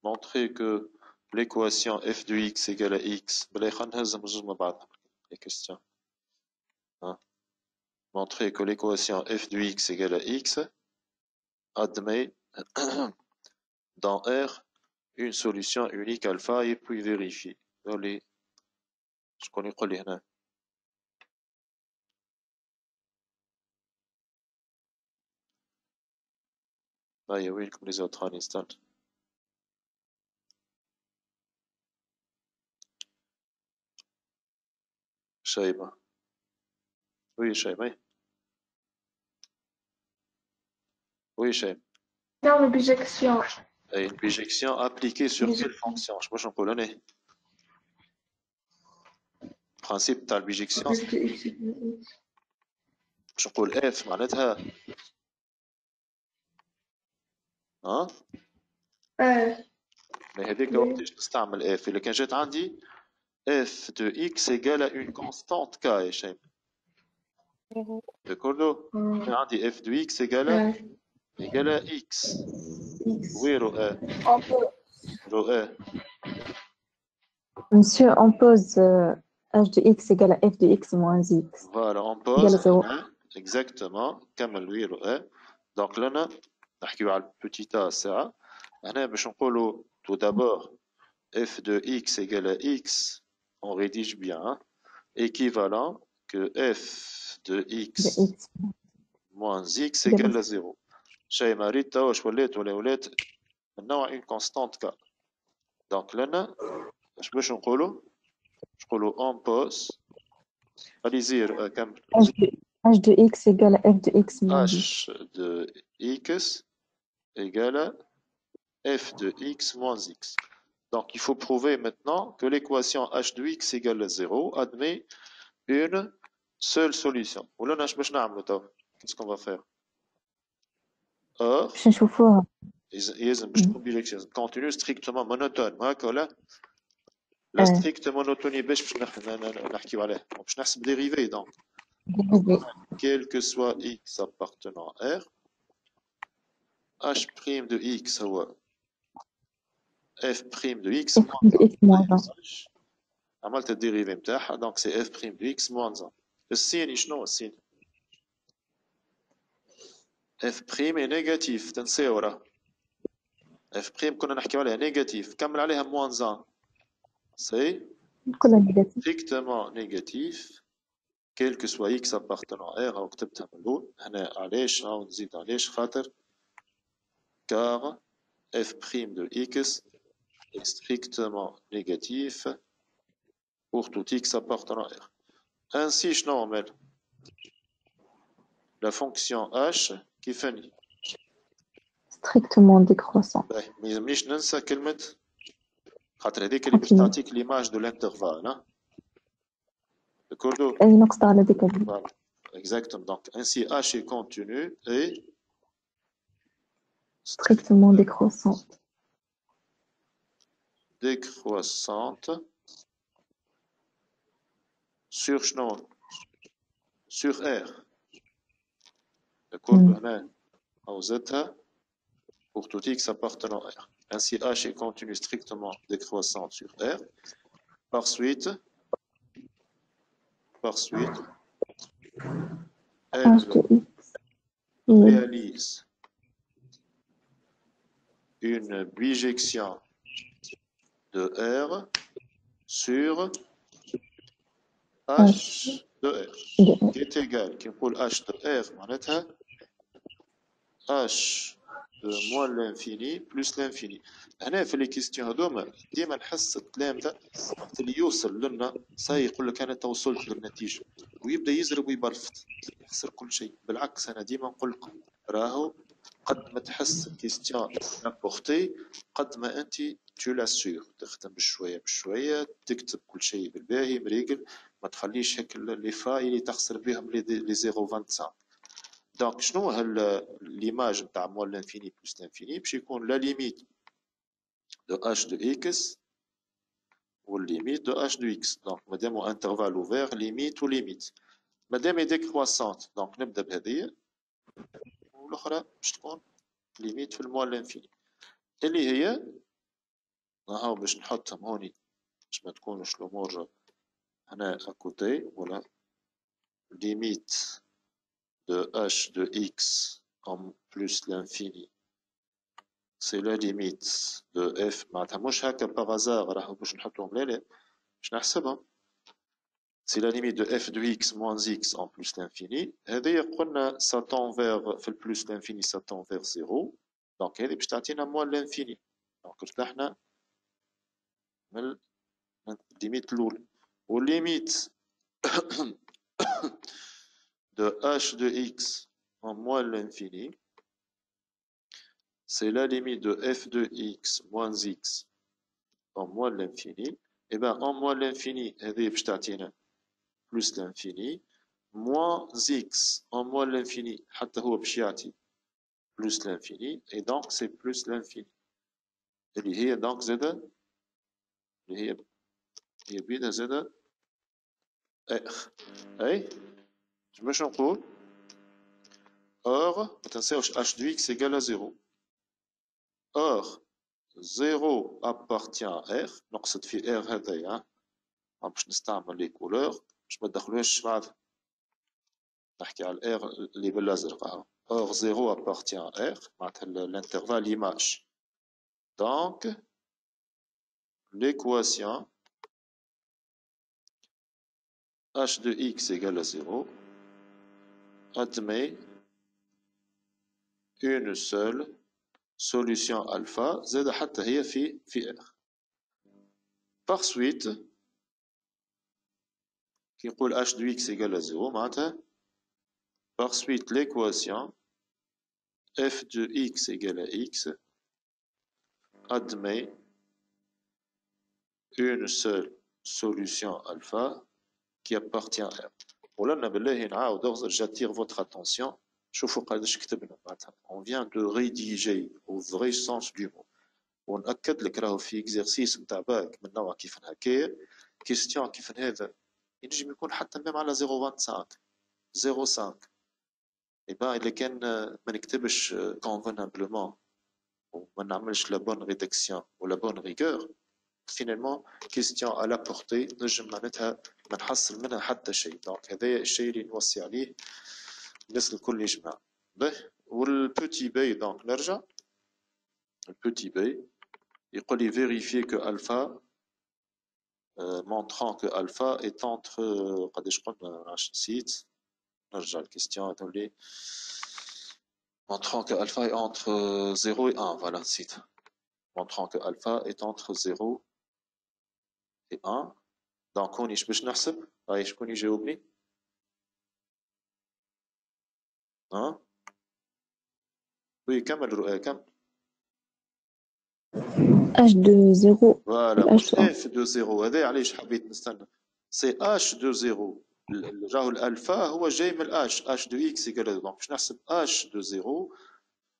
montrer que l'équation f de x égale à x. بلا خلينا نهزم زوج مع بعض les questions. montrer que l'équation f de x égale à x admet dans R une solution unique alpha et puis vérifier. شكون يقول لي هنا؟ هيا وينكم لي زوتر ان انستان؟ شيماء. Oui, Shayma. Oui, Shayma. Non, une bijection. Et une bijection appliquée sur quelle fonction? Je sais pas si je connais. Principe de la bijection. Je connais F, معناتها. ها؟ Mais هذيك وقتاش نستعمل F؟ إلا كان جات عندي F de X égale à une constante K يا شيماء. D'accord? عندي F de X égale à X. Oui, Roé. Roé. Monsieur, on pose h de x égale à f de x moins x. Voilà, on pose. Exactement. كمل oui, Roé. Donc là, نحكيو على petit a ساعة. هنا باش نقولوا tout d'abord f de x égale à x, on rédige bien, hein, équivalent que f de de x X moins x égale égale à 0. شيء ما ريت واش ولات ولا ولات النوع une constante k. Donc لنا اش باش نقولوا on pose allez زير كمل H de X égale à F de X moins 10. h de x égale à f de x moins x. Donc il faut prouver maintenant que l'équation h de x égale à 0 admet une seule solution. ولا باش نعملوا تو qu'est-ce qu'on va faire? Or باش نشوفوها. يلزم باش تكون بيريكشن continue strictement monotone هكا ولا لا strict monotonie باش نحكيو عليه باش نحسب dérivé donc quel que soit x appartenant à R h' de x هو f' de x moins 1 عملت الديريفي نتاعها donc c'est f' de x moins 1 السين شنو السين f' est négatif تنساو راه f' كنا نحكيو عليها négatif كمل عليها moins 1 c'est كلها نيجاتيف. strictement négatif quel que soit x appartenant à R أو كتبتها من الأول هنا علاش أو نزيد علاش خاطر car f' de x est strictement négatif pour tout x appartenant à R. Ainsi شنو نعمل la fonction h qui finit strictement décroissant. ما يلزمنيش ننسى كلمة خاطر هذيك اللي باش تعطيك ليماج دو لانترفال d'accord أي نقصد على ذيك. Voilà. Exactement. Donc, ainsi, H est continu et strictement décroissante. Décroissante sur sur R. D'accord. Pour tout x appartenant à R. Ainsi, H est continu strictement décroissante sur R. Par suite, elle réalise une bijection de R sur H de R qui est égal, qui pour H de R معناتها H de moins l'infini plus l'infini. هنا في لي كيستيون هذوما ديما نحس الكلام ده وقت اللي يوصل لنا ساي يقول لك انا توصلت للنتيجه ويبدا يزرب ويبرفط يخسر كل شيء. بالعكس انا ديما نقول لكم راهو قد ما تحس الكيستيون نابورتي قد ما انت تو لاسور تخدم بشويه تكتب كل شيء بالباهي مريقل ما تخليش هيك لي فاي اللي تخسر بهم لي 0.25. دونك شنو ليماج نتاع موال لانفيني بلس لانفيني باش يكون لا ليميت دو h de x والليميت دو h de x. دونك مادام انترفال اوفير ليميت وليميت مادام هي ديكرواسونت دونك نبدا بهذه والاخرى باش تكون ليميت في الموال لانفيني اللي هي هاو باش نحطهم هوني باش ما تكونش الامور هنا اكوتي ولا ليميت de h de x en plus l'infini. C'est la limite de f. معناتها مش هكا par hasard راهو باش نحطهم لا باش نحسبهم. C'est la limite de f de x moins x en plus l'infini. هذه قلنا ça tend vers في plus l'infini ça tend vers 0. Donc هذه باش تعطينا moins l'infini. Donc ارتحنا من الليميت الأولى. والليميت de h de x en moins l'infini, c'est la limite de f de x moins x en moins l'infini. Et bien en moins l'infini, plus l'infini, moins x en moins l'infini, plus l'infini, et donc c'est plus l'infini. اللي هي donc زادة اللي هي بيدها زادة اي باش نقول or ما تنساوش h de x égale à 0. Or 0 appartient à R. نقصد في R هذايا باش نستعمل لي كولور باش ما تدخلوهاش بعض نحكي على R اللي بالازرق. Or 0 appartient à R معناتها l'intervalle image. Donc l'équation h de x égale à 0 admet une seule solution alpha زاد حتى هي في R. Par suite, qui يقول h de x égale à 0 معناتها par suite l'équation f de x égale à x admet une seule solution alpha qui appartient à R. ولنا بالله نعاود أغزر j'attire votre attention. شوفوا قداش كتبنا معناتها. On vient de rédiger au vrai sens du mot. ونأكد لك راهو في exercice نتاع باك من نوع كيف هكايا question كيف هذا ينجم يكون حتى ميم على 0.25 0.5. et ben إذا كان ما نكتبش convenablement وما نعملش la bonne rédaction ou la bonne rigueur finalement question à la portée نجم معناتها ما نحصل منها حتى شيء. دونك هذا الشيء اللي نوصي عليه الناس الكل يجمع به. والبوتي بي دونك نرجع البوتي بي يقول لي vérifier que alpha montrant que alpha est entre قداش قلنا نسيت نرجع الكيستيون هذولي montrant que alpha est entre 0 et 1 voilà نسيت montrant que alpha est entre 0 et 1 donc هوني باش نحسب هاي شكون يجاوبني ها وي كمل كمل H de 0 فوالا H مش de 1. اف دو زيرو هذا علاش حبيت نستنى سي اش دو زيرو راهو الالفا هو جاي من اش دو اكس يقال دونك باش نحسب اش دو زيرو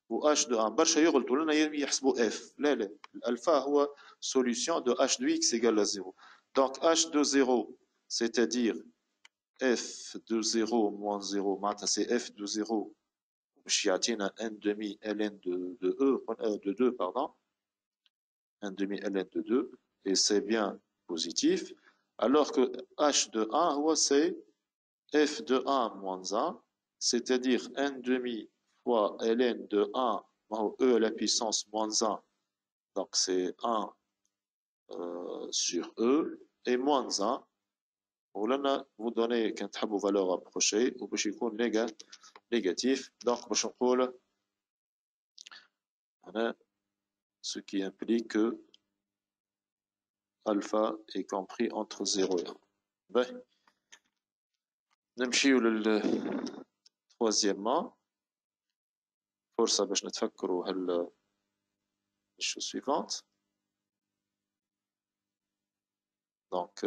و اش دو 1 برشا يغلطوا لنا يحسبوا اف لا الالفا هو سوليسيون دو اش دو اكس يقال زيرو دونك اش دو زيرو سيتادير اف دو زيرو موان زيرو معناتها سي اف دو زيرو باش يعطينا ان دمي ال ان دو او de 2 pardon un demi ln de 2 et c'est bien positif alors que h de 1 c'est f de 1 moins 1 c'est-à-dire n demi fois ln de 1 e à la puissance moins 1 donc c'est 1 sur e et moins 1 ولنا vous donnez quand تحبوا valeur approchée وباش يكون négatif donc باش نقول هنا ce qui implique que alpha est compris entre 0 et 1. Ben, نمشيو troisièmement. فرصة باش نتفكروا الشو suivante. Donc,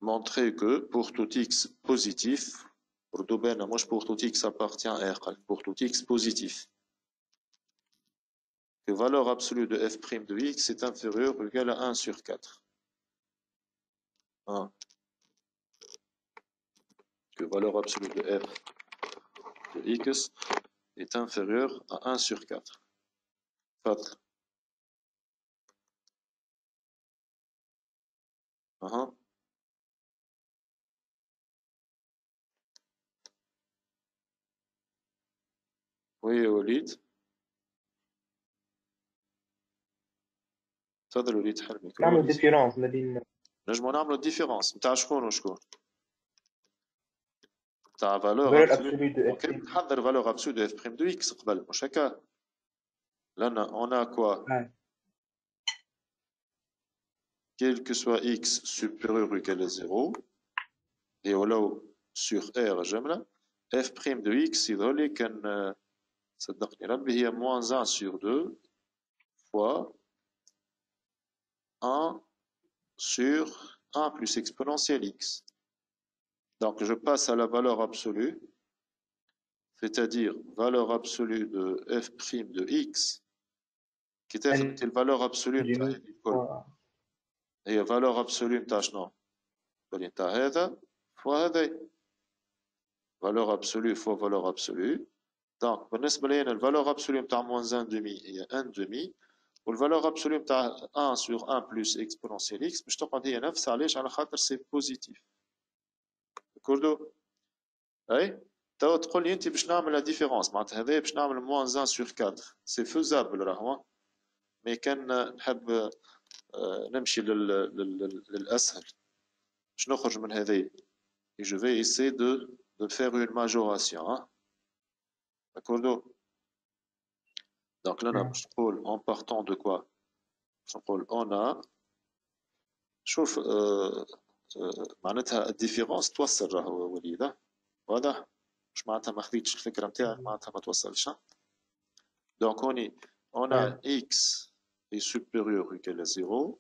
montrer que pour tout x positif, pour tout x appartient à R, pour tout x positif, que valeur absolue de f' de x est inférieure ou égale à 1 sur 4. 1. Que valeur absolue de f de x est inférieure à 1 sur 4. Fadl. Oui, Walid. تفضل وليد حلمك. نعمل ديفيرونس ما بين نجمو نعملو ديفيرونس نتاع شكون وشكون؟ نتاع فالور valeur ابسولو absolue de اوكي f'. نحضر فالور ابسولو دو اف بريم دو اكس قبل مش هكا؟ لأن on a quoi؟ Quel que soit x supérieur ou égal à 0 et ولو sur R جملة f prime de x يظهر كان صدقني ربي هي moins 1 sur 2 fois 1 sur 1 plus exponentielle x. Donc je passe à la valeur absolue, c'est-à-dire valeur absolue de f' de x, qui est la valeur absolue de هي valeur absolue نتاع شنو؟ نتاع هذا fois هذا. Valeur absolue fois valeur absolue. Donc بالنسبة لي أنا valeur absolue نتاع moins 1 demi هي 1 demi. والvaleur absolue نتاع 1 sur 1 plus exponentielle x باش تقعد هي نفسها علاش على خاطر سي بوزيتيف. كوردو أي تقول لي انت باش نعمل لا ديفيرونس معناتها هذايا باش نعمل موان 1 سور 4 سي فوزابل راهو مي كان نحب نمشي للاسهل باش نخرج من هذايا et je vais essayer de faire une majoration hein d'accord donc là باش نقول en partant de quoi باش نقول on a شوف معناتها الديفيرونس توصل راهو وليد واضح مش معناتها ما خذيتش الفكره نتاعي معناتها ما توصلش donc on a x est supérieur ou égal à 0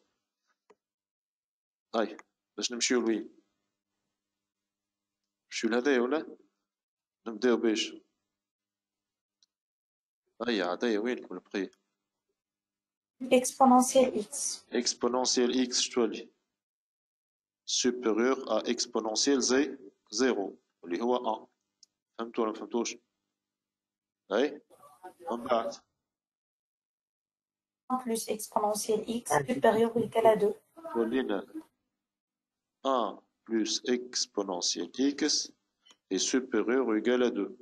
هاي باش نمشيو لوين نمشيو لهذايا ولا نبداو باش هيا عطايا وينكم البقيه exponentielle x. exponentielle x شتولي supérieur à exponentielle زي 0 اللي هو 1 فهمتوا ولا ما فهمتوش هاي من بعد 1 plus exponentielle x supérieur ou égal à 2. تولينا 1 plus exponentielle x est supérieur ou égal à 2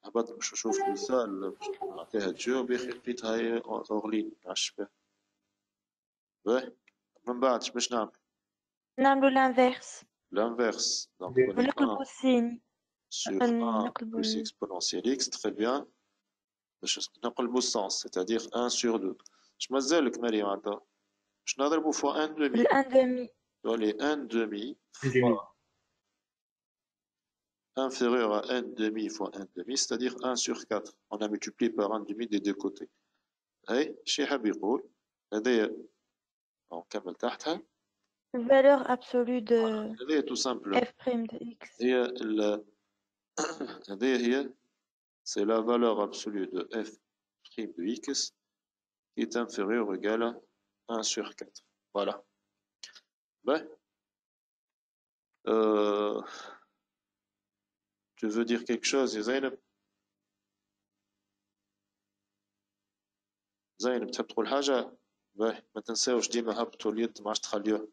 هبط باش نشوف مثال باش نعطيها تجاوب يا اخي لقيت هاي اورلين عشبه باهي من بعد باش نعمل نعملو l'inverse l'inverse donc ونقلبو السين sur 1 plus exponentielle x très bien باش نقلبو السونس c'est-à-dire 1 sur 2 اش مازالك مريم عطا باش نضربو fois 1 demi ال1 demi les 1 demi fois inférieur à 1 demi fois 1 demi, c'est-à-dire 1 sur 4. On a multiplié par 1 demi des deux côtés. هاي شي حاب يقول هذايا نكمل تحتها valeur absolue de هذايا tout simplement f' de x هي هذايا هي c'est la valeur absolue de f' de x qui est inférieure ou égale à 1 sur 4. Voilà. Ben, tu veux dire quelque chose, Zainab? زين بتحب تقول حاجة؟ باهي ما تنساوش ديما هبطوا اليد ما عادش تخليوه.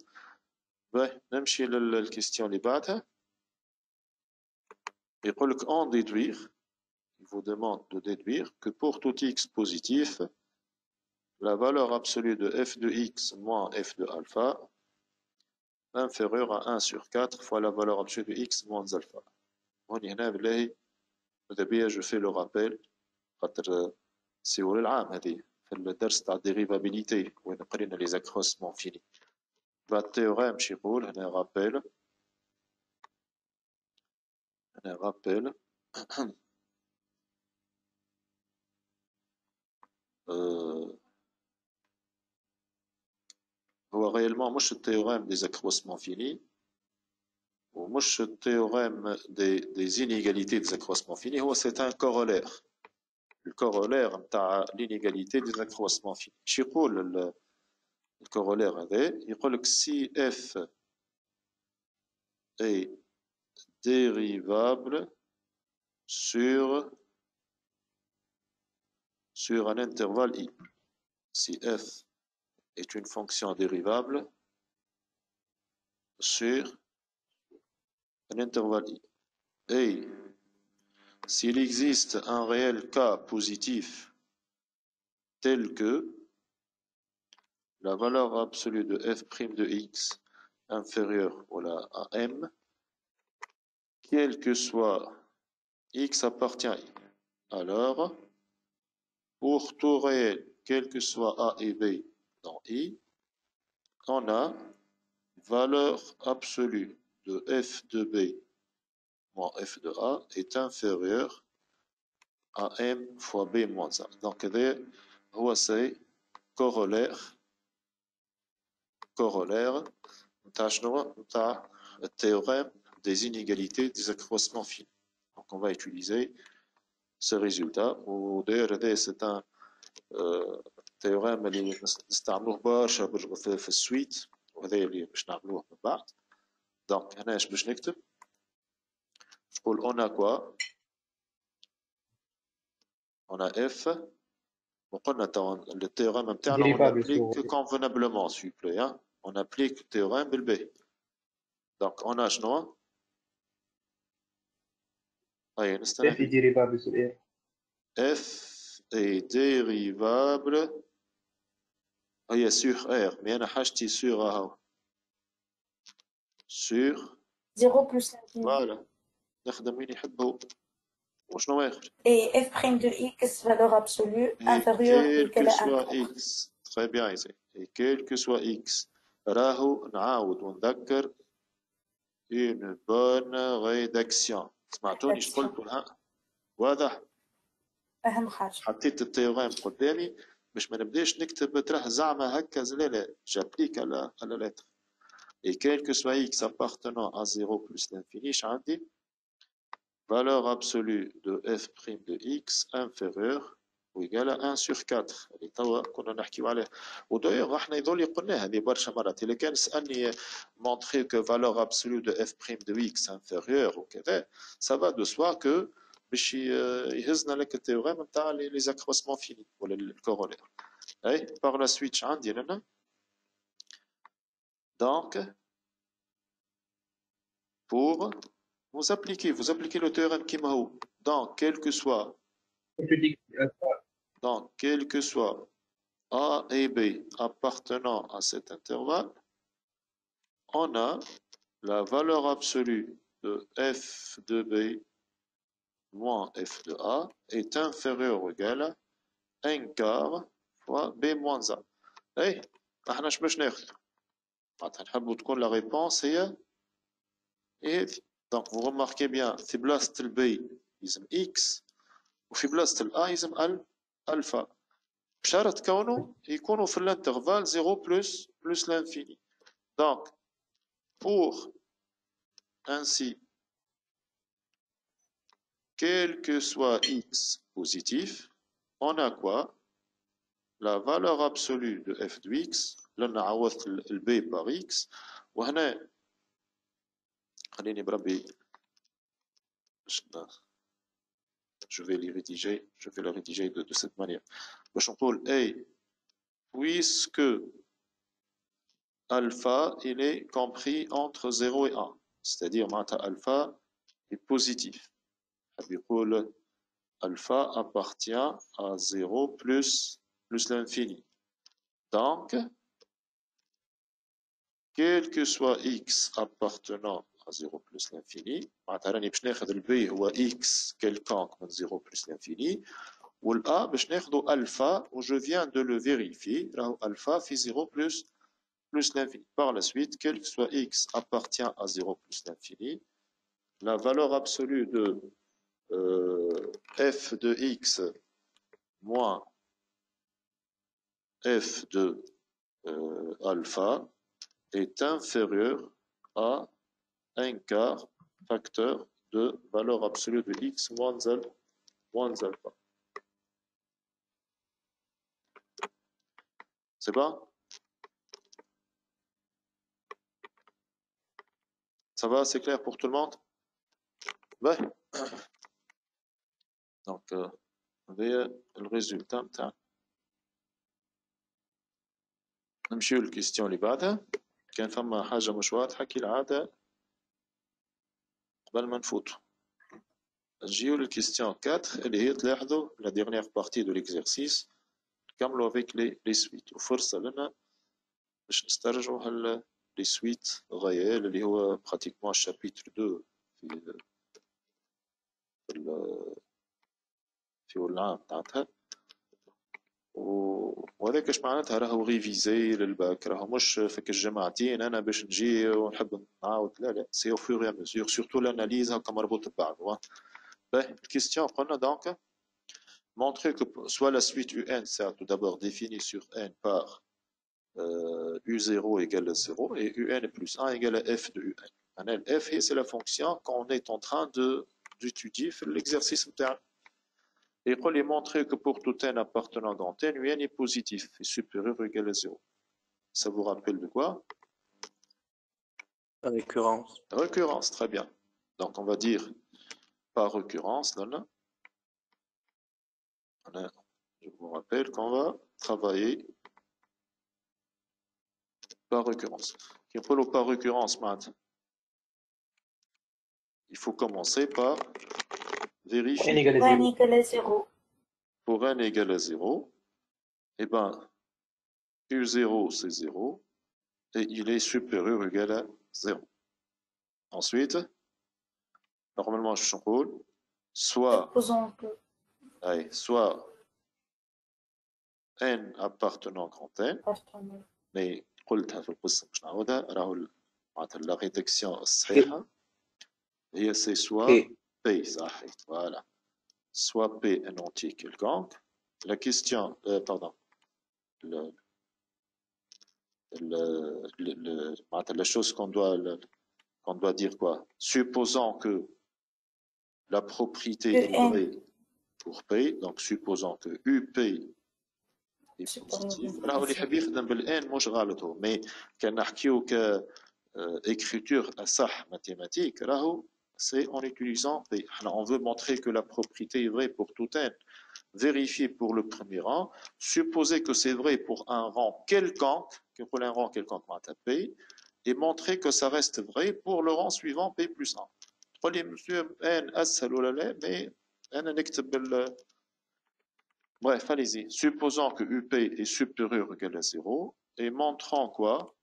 باهي نمشي للكيستيون اللي بعدها. يقول لك en déduire, il vous demande de déduire que pour tout x positif, la valeur absolue de f de x moins f de alpha inférieure à 1 sur 4 fois la valeur absolue de x moins alpha. هوني هنا بالله ماذا بيا je fais le rappel خاطر سيول العام هذه. في الدرس تاع الديريفابيليتي وين قرينا لي زاكروسمون فيني التيوريم شي يقول هنا رابيل هو غيالمون مش التيوريم دي زاكروسمون فيني ومش التيوريم دي زينيغاليتي دي زاكروسمون فيني هو سي ان كورولير الكورولير نتاع لينيغاليتي دي زاكروسمون فيني شي يقول الكورولير هذا يقول لك سي اف اي dérivable sur un intervalle i. Si f est une fonction dérivable sur un intervalle i. Et s'il existe un réel cas positif tel que la valeur absolue de f' de x inférieure à m, quel que soit x appartient à i. Alors, pour tout réel, quel que soit a et b dans i, on a valeur absolue de f de b moins f de a est inférieure à m fois b moins a. Donc, c'est corollaire le théorème des inégalités des accroissements finis. Donc, on va utiliser ce résultat. D'ailleurs, c'est un théorème اللي نستعملوه برشا في السويت وهذا اللي باش نعملوه من بعد. دونك هنا اش باش نكتب؟ نقول on a quoi? On a f وقلنا le théorème نتاعنا on applique convenablement s'il vous plaît hein? On applique le théorème بالباهي. Donc on a شنو؟ هيا نستنى F est dérivable sur R. F est dérivable هي sur R mais أنا حاجتي sur أهو sur 0 plus l'infini. voilà نخدم وين يحب هو وشنو آخر Et f' de x, valeur absolue, et inférieure ou quel égale que à 1 soit quart. x très bien Isaac et quel que soit x راهو نعاود ونذكر une bonne rédaction سمعتوني ايش قلت لها واضح أهم حاجة. حطيت التيوغام قدامي باش ما نبداش نكتب تراه زعما هكا لا جابليك على لتر et quel que soit x appartenant à 0 plus l'infini ايش عندي valeur absolue de f' de x inférieure ou égale à 1 sur 4 اللي توا كنا نحكيو عليه ودايوغ احنا يظل قلناها هذه برشا مرات اذا كان سالني montrer que valeur absolue de f' de x inférieure وكذا ça va de soi que باش يهزنا لك التيوغام نتاع لي زاكروسمون فيني ولا الكورولير اي par la suite عندي لنا donc pour vous appliquez le théorème qui m'a donc quel que soit A et B appartenant à cet intervalle, on a la valeur absolue de f de B moins f de A est inférieure ou égale à 1 quart fois B moins A. ايه احنا اش باش ناخذ معناتها نحبوا تكون la réponse هي هذه. donc vous remarquez bien في بلاصة البي يلزم x وفي بلاصة الA يلزم alpha بشرط كونه يكونوا في l'intervalle 0 plus l'infini. Donc, pour ainsi, quel que soit x positif, on a quoi? La valeur absolue de f de x, لأن عوضت ال b par x, وهنا خليني بربي je vais la rédiger de cette manière. باش نقول A, puisque alpha, il est compris entre 0 et 1. C'est-à-dire, alpha est positif. Alpha appartient à 0 plus l'infini. Donc, quel que soit x appartenant à 0 plus l'infini, x quelconque من 0 plus l'infini, ou l'A, alpha, où je viens de le vérifier, alpha fait 0 plus l'infini. Par la suite, quel que soit x appartient à 0 plus l'infini, la valeur absolue de f de x moins f de alpha est inférieure à 1 quart facteur de valeur absolue de x moins alpha. C'est bon? Ça va, c'est clair pour tout le monde? Ouais. Donc, هذا الريزولتا نتاع نمشيو للكيستيون اللي بعدها. كان فما حاجة مش واضحة كالعادة قبل ما نفوتو نجيو للكيستيون 4 اللي هي تلاحظوا la dernière partie de l'exercice نكملوا avec les suites وفرصة لنا باش نسترجعوا les suites غيال اللي هو pratiquement chapitre 2 في العام تاعتها وهذاك اش معناتها راهو ريفيزي للباك راهو مش فك الجماعتين انا باش نجي ونحب نعاود لا سي او فور يا مزور سورتو l'analyse هكا مربوط ببعضه. الكيستيون قلنا دونك montrer que soit la suite UN sert tout d'abord définie sur n par U0 égale à 0 et UN plus 1 égale à f de UN. F c'est la fonction qu'on est en train d'étudier l'exercice interne. Et il faut montrer que pour tout n appartenant dans n, UN est positif et supérieur ou égal à 0. Ça vous rappelle de quoi? La récurrence. Récurrence, très bien. Donc on va dire par récurrence, là. Je vous rappelle qu'on va travailler par récurrence. Par récurrence, il faut commencer par vérifie n égale à n 0. égale à 0. pour n égale à 0, eh ben, U0 c'est 0 et il est supérieur ou égal à 0. Ensuite, normalement, je suis soit, Supposons que allez, soit n appartenant grand n, appartenant mais قلتها في القصة مش نعاودها راهو معناتها la rédaction الصحيحة هي c'est soit P. P صحيح voilà soit P un entier quelconque. La question, pardon, le, la chose qu'on doit dire quoi? Supposons que la propriété est UN vraie pour P, donc supposons que UP est supérieur positif. ou égal راهو à اللي 0. يحب يخدم بالان مش غلط هو، mais كان نحكيو ك écriture أصح mathématique راهو c'est en utilisant P. On veut montrer que la propriété est vraie pour tout n. Vérifier pour le premier rang, supposer que c'est vrai pour un rang quelconque, un rang quelconque P, et montrer que ça reste vrai pour le rang suivant P plus 1. قول لي monsieur N أسهل ولا لا mais أنا نكتب bref allez-y. Supposons que UP est supérieur ou égal à 0 et montrant quoi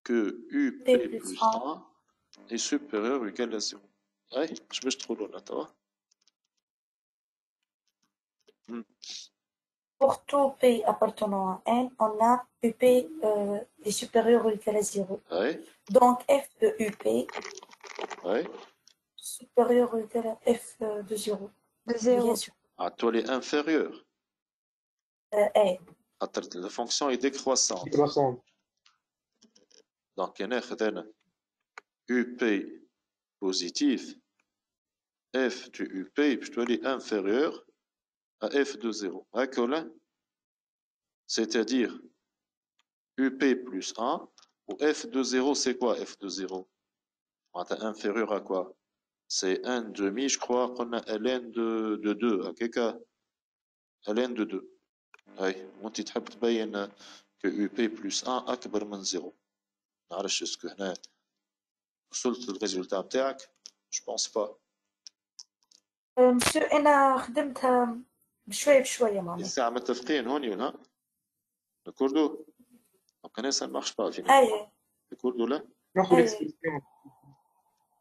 que UP P plus plus 1 1 est supérieur ou égal à 0. Ouais, je me trop loin là, toi. pour tout P appartenant à N, on a UP est supérieur ou égal à 0. Ouais, Donc F de UP ouais. supérieur ou égal à F de 0. De Bien 0. sûr. Ah, toi, elle est inférieure. A. La fonction est décroissante. Décroissante. Donc, il y a UP positif, F de UP, puis tu est inférieur à F de 0. D'accord? C'est-à-dire UP plus 1, ou F de 0, c'est quoi F de 0? Inférieur à quoi? C'est 1 demi, je crois qu'on a ln de 2. À quel cas? ln de 2. Oui, وانت تحب تبين que UP plus 1 أكبر من 0. نعرفش اسكو هنا وصلت للريزولتا بتاعك؟ جو بونس با. مسيو أنا خدمتها بشوية بشوية معناها. الساعة متفقين هوني ولا؟ نكردو؟ دونك هنا ça ne marche pas finalement. أي نكردو لا؟ ناخذ أي الاكسبريسيون.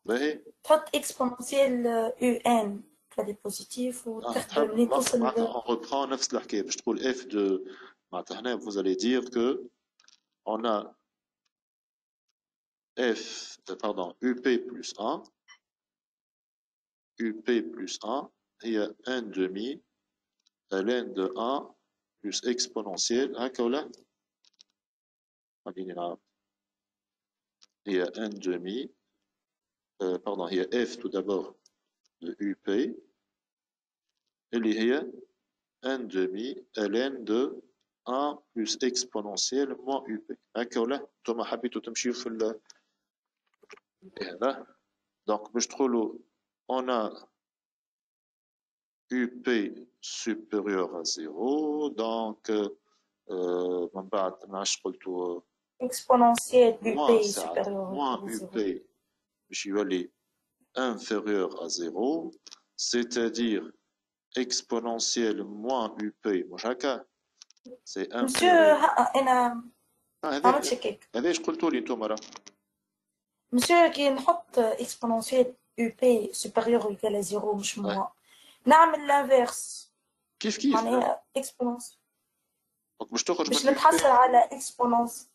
باهي؟ تحط اكسبوننسيال UN كالي بوزيتيف وتاخد اللي توصل معناتها on reprend نفس الحكاية باش تقول F de معناتها هنا vous allez dire que on a F, pardon, UP plus 1, UP plus 1, il y a 1 demi, ln de 1 plus exponentielle, il y a 1 demi, pardon, il y a F tout d'abord de UP, et il y a 1 demi, ln de 1 plus exponentielle moins UP. Thomas habite au تمشي في ال هنا. Donc, باش تقولوا on a UP supérieur à 0, donc من بعد ما عادش قلتوا اكسبوننسيال moins UP ساعات supérieur moins à 0. UP باش يولي inférieur à 0, c'est-à-dire exponentielle moins UP مش هكا c'est مسيو inférieur. أنا عملت هكاك. هذا ايش قلتوا لي انتم راه؟ مسيو كي نحط اكسبوننسيال UP supérieur ou égal à 0 مش موا نعمل لانفيرس كيف معناها اكسبوننس باش تخرج باش من نتحصل على اكسبوننس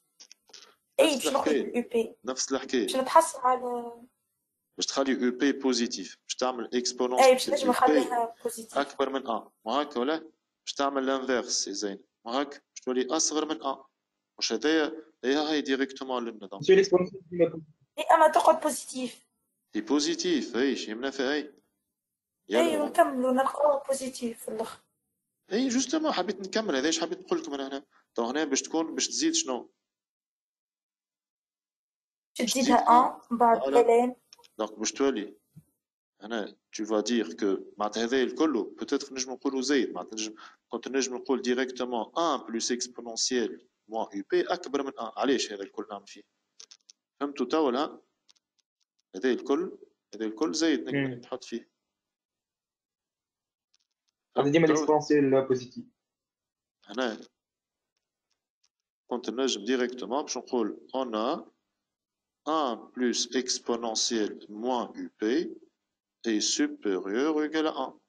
اي نفس باش نخرج الحكايه باليو بي نفس الحكايه باش نتحصل على باش تخلي يو بي بوزيتيف باش تعمل اي باش اكسبونونسيال نجم يو بي نخليها بوزيتيف اكبر من 1 وهكا ولا باش تعمل لانفيرس يا زين وهكا باش تولي اصغر من 1 واش هذايا هي ديريكتومون للنظام مسيو الاكسبونسيال ديما اي اما تقعد بوزيتيف دي بوزيتيف اي شي يمنا فيها اي اي يلا ونكملوا نلقاوها بوزيتيف في الاخر اي جوستومون حبيت نكمل هذا ايش حبيت نقول لكم انا هنا تو هنا باش تكون باش تزيد شنو تزيدها 1 من بعد الين دونك باش تولي هنا tu vas dire que معناتها هذا الكل peut-être نجم نقولوا زايد معناتها نجم كنت نجم نقول ديريكتومون 1 بلس اكسبونونسيال موان يو بي اكبر من 1 علاش هذا الكل نعمل فيه فهمتوا تو ولا هذا الكل زايد نقدر نحط فيه هذا ديما الاكسبونسيال بوزيتيف. هنا كنت نجم ديريكتومون باش نقول on a 1 plus exponentielle moins UP est supérieur ou égal à 1.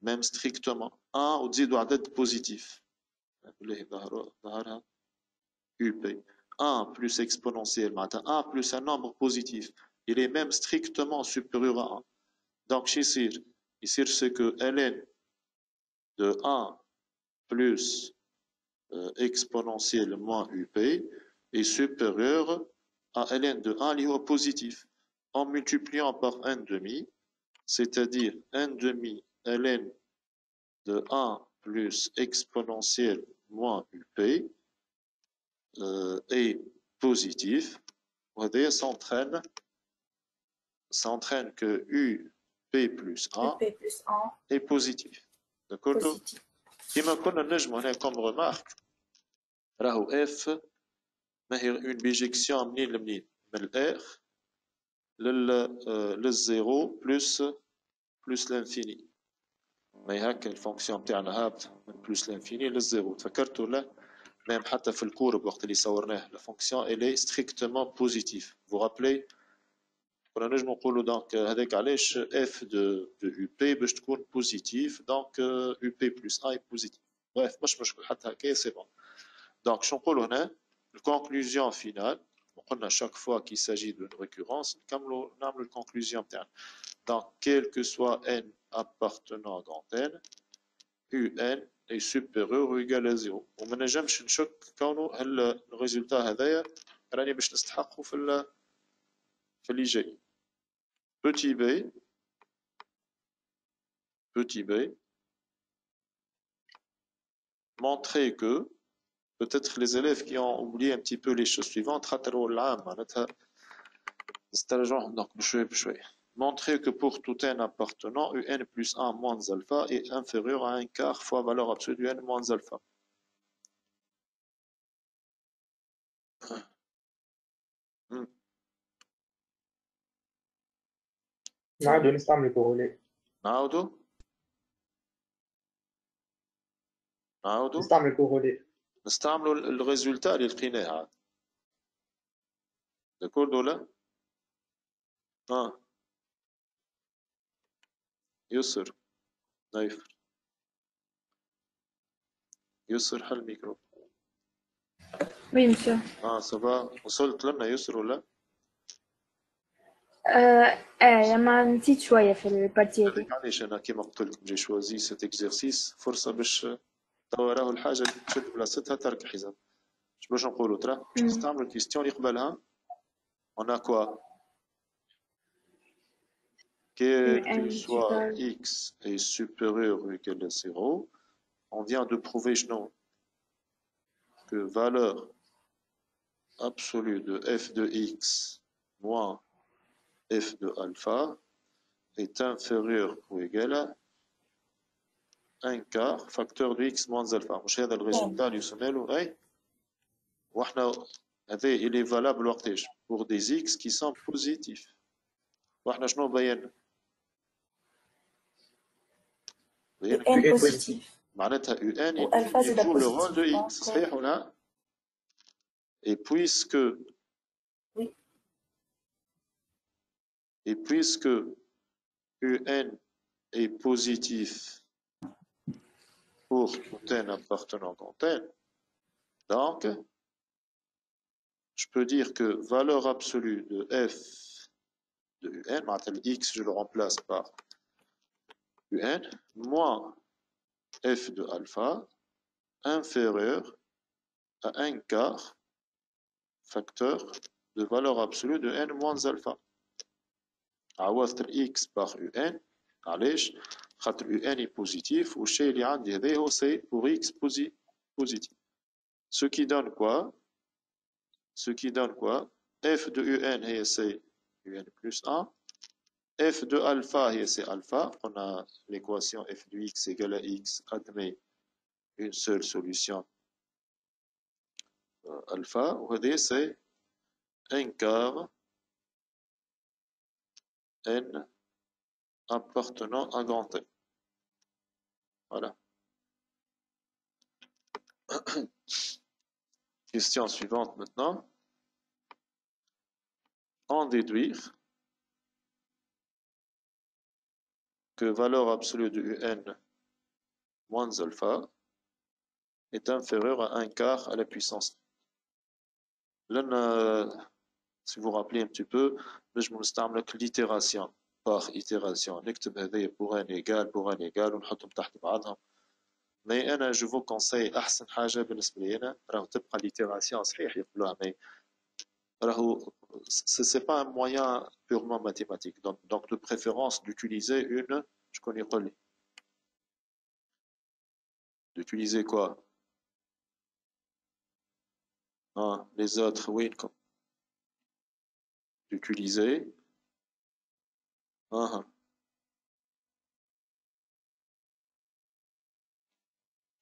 Même strictement. 1 وتزيدوا عدد بوزيتيف. ظهرها UP. 1 plus exponentielle, 1 plus un nombre positif. Il est même strictement supérieur à 1. Donc, ici c'est que ln de 1 plus exponentielle moins UP est supérieur à ln de 1 lié au positif. En multipliant par 1 demi, c'est-à-dire 1 demi ln de 1 plus exponentielle moins UP est positif. s'entraîne que UP plus 1 est positif. D'accord? كما كنا نجمو هنا comme remarque راهو F ما هي une bijection منين لمنين؟ من ال R للزيرو بلس لانفيني. ما هي هكا الفونكسيون بتاعنا هابط من بلس لانفيني للزيرو. تفكرتوا لا؟ ميم حتى في الكورب وقت اللي صورناه لا فونكسيون elle est strictement positive. Vous rappelez كنا نجمو نقولوا دونك هذاك علاش اف دو يو بي باش تكون بوزيتيف دونك يو بي بلس اي بوزيتيف. بريف مش مشكل حتى هكا سي بون. دونك شنو نقولوا هنا الكونكلوزيون فينال قلنا شاك فوا كي ساجي دو ريكورونس نكملوا نعملوا الكونكلوزيون تاعنا. دونك كيل كو سوا ان appartenant dans n un est supérieur ou égal à 0. وما نجمش نشك كونه هل الريزولتا هذايا راني باش نستحقه في اللي جاي. Petit b, montrer que peut-être les élèves qui ont oublié un petit peu les choses suivantes, montrer que pour tout n appartenant, un plus 1 moins alpha est inférieur à 1 quart fois valeur absolue du n moins alpha. نعاودو نستعملو كورولي. نستعملو كورولي. نستعملوا الريزولتا اللي لقيناه عاد. داكورد ولا؟ يسر نايفر يسر حل الميكرو. Oui, monsieur. صباح وصلت لنا يسر ولا؟ لما نسيت شوية في البارتي هذه. معليش أنا كيما قلت لكم جي شوازي سيت إكزرسيس فرصة باش توا راهو الحاجة اللي تشد بلاصتها ترك حزام. باش نقولوا ترى نستعمل الكيستيون اللي قبلها. On a quoi? Quel que soit x est supérieur ou égal à 0, on vient de prouver que valeur absolue de f de x moins f de alpha est inférieure ou égal à 1 quart facteur de x moins alpha. مش هذا الريزولتا اللي يسمى له اي واحنا هذا il est valable وقتاش pour des x qui sont positifs. واحنا شنو بينا؟ ان بوزيتيف معناتها UN il joue le rôle de x صحيح ولا؟ Et puisque UN est positif pour tout n appartenant dans n, donc je peux dire que valeur absolue de f de UN, maintenant x je le remplace par UN, moins f de alpha inférieur à 1 quart facteur de valeur absolue de n moins alpha. عوضت x par UN علاش؟ خاطر UN est positif والشيء اللي عندي هذا هو c'est pour x positif. Ce qui donne quoi? F de UN c'est UN plus 1. F de alpha c'est alpha. On a l'équation f de x égale à x admet une seule solution alpha. وهذا c'est 1 quart n appartenant à grand N. Voilà. Question suivante maintenant. En déduire que valeur absolue de UN moins alpha est inférieure à un quart à la puissance. Là, si vous vous rappelez un petit peu, je نستعمل l'itération par itération. نكتب هذه pour n égale ونحطهم تحت بعضهم. Mais أنا je vous conseille أحسن حاجة بالنسبة لي أنا راهو تبقى l'itération صحيح يقولوها mais راهو c'est pas un moyen purement mathématique. Donc de préférence d'utiliser une je connais pas d'utiliser quoi? Ah, les autres, oui, d'utiliser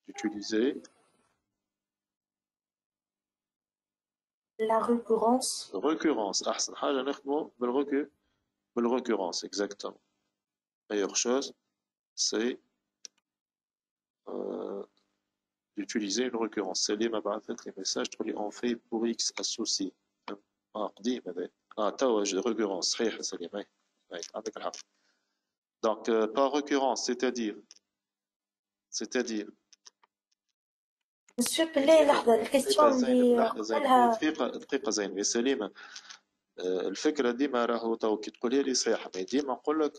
d'utiliser La récurrence. récurrence. أحسن حاجة نخدمه بالrécurrence, exactement. Meilleure chose, c'est d'utiliser une récurrence. سليمة بعثت لي message تقول لي on fait pour x associé. قديم هذا. توا récurrence صحيح سليمة. عندك الحق. Donc par récurrence, c'est-à-dire Monsieur Pelé, لحظة الكيستيون اللي قالها دقيقة زين يا سليمة. الفكرة ديما راهو تو كي تقولها لي صحيحة مي ديما نقول لك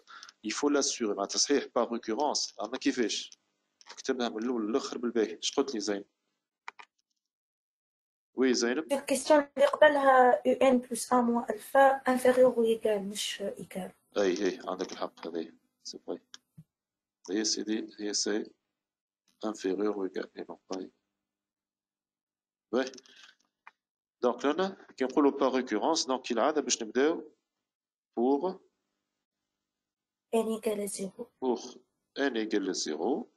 يفو لاسيغي معناتها صحيح با ريكورونس اما كيفاش كتبها من الاول للاخر بالباهي اش قلت لي زين وي زينب الكيستيون اللي قبلها UN plus 1 moins alpha inférieur ou égal مش égal اي عندك الحق هذه سي فري هي سيدي هي سي inférieur ou égal اي نون باي وي دونك لنا كي نقولوا با ريكورونس دونك العاده باش نبداو pour n égale à 0 pour n égale à 0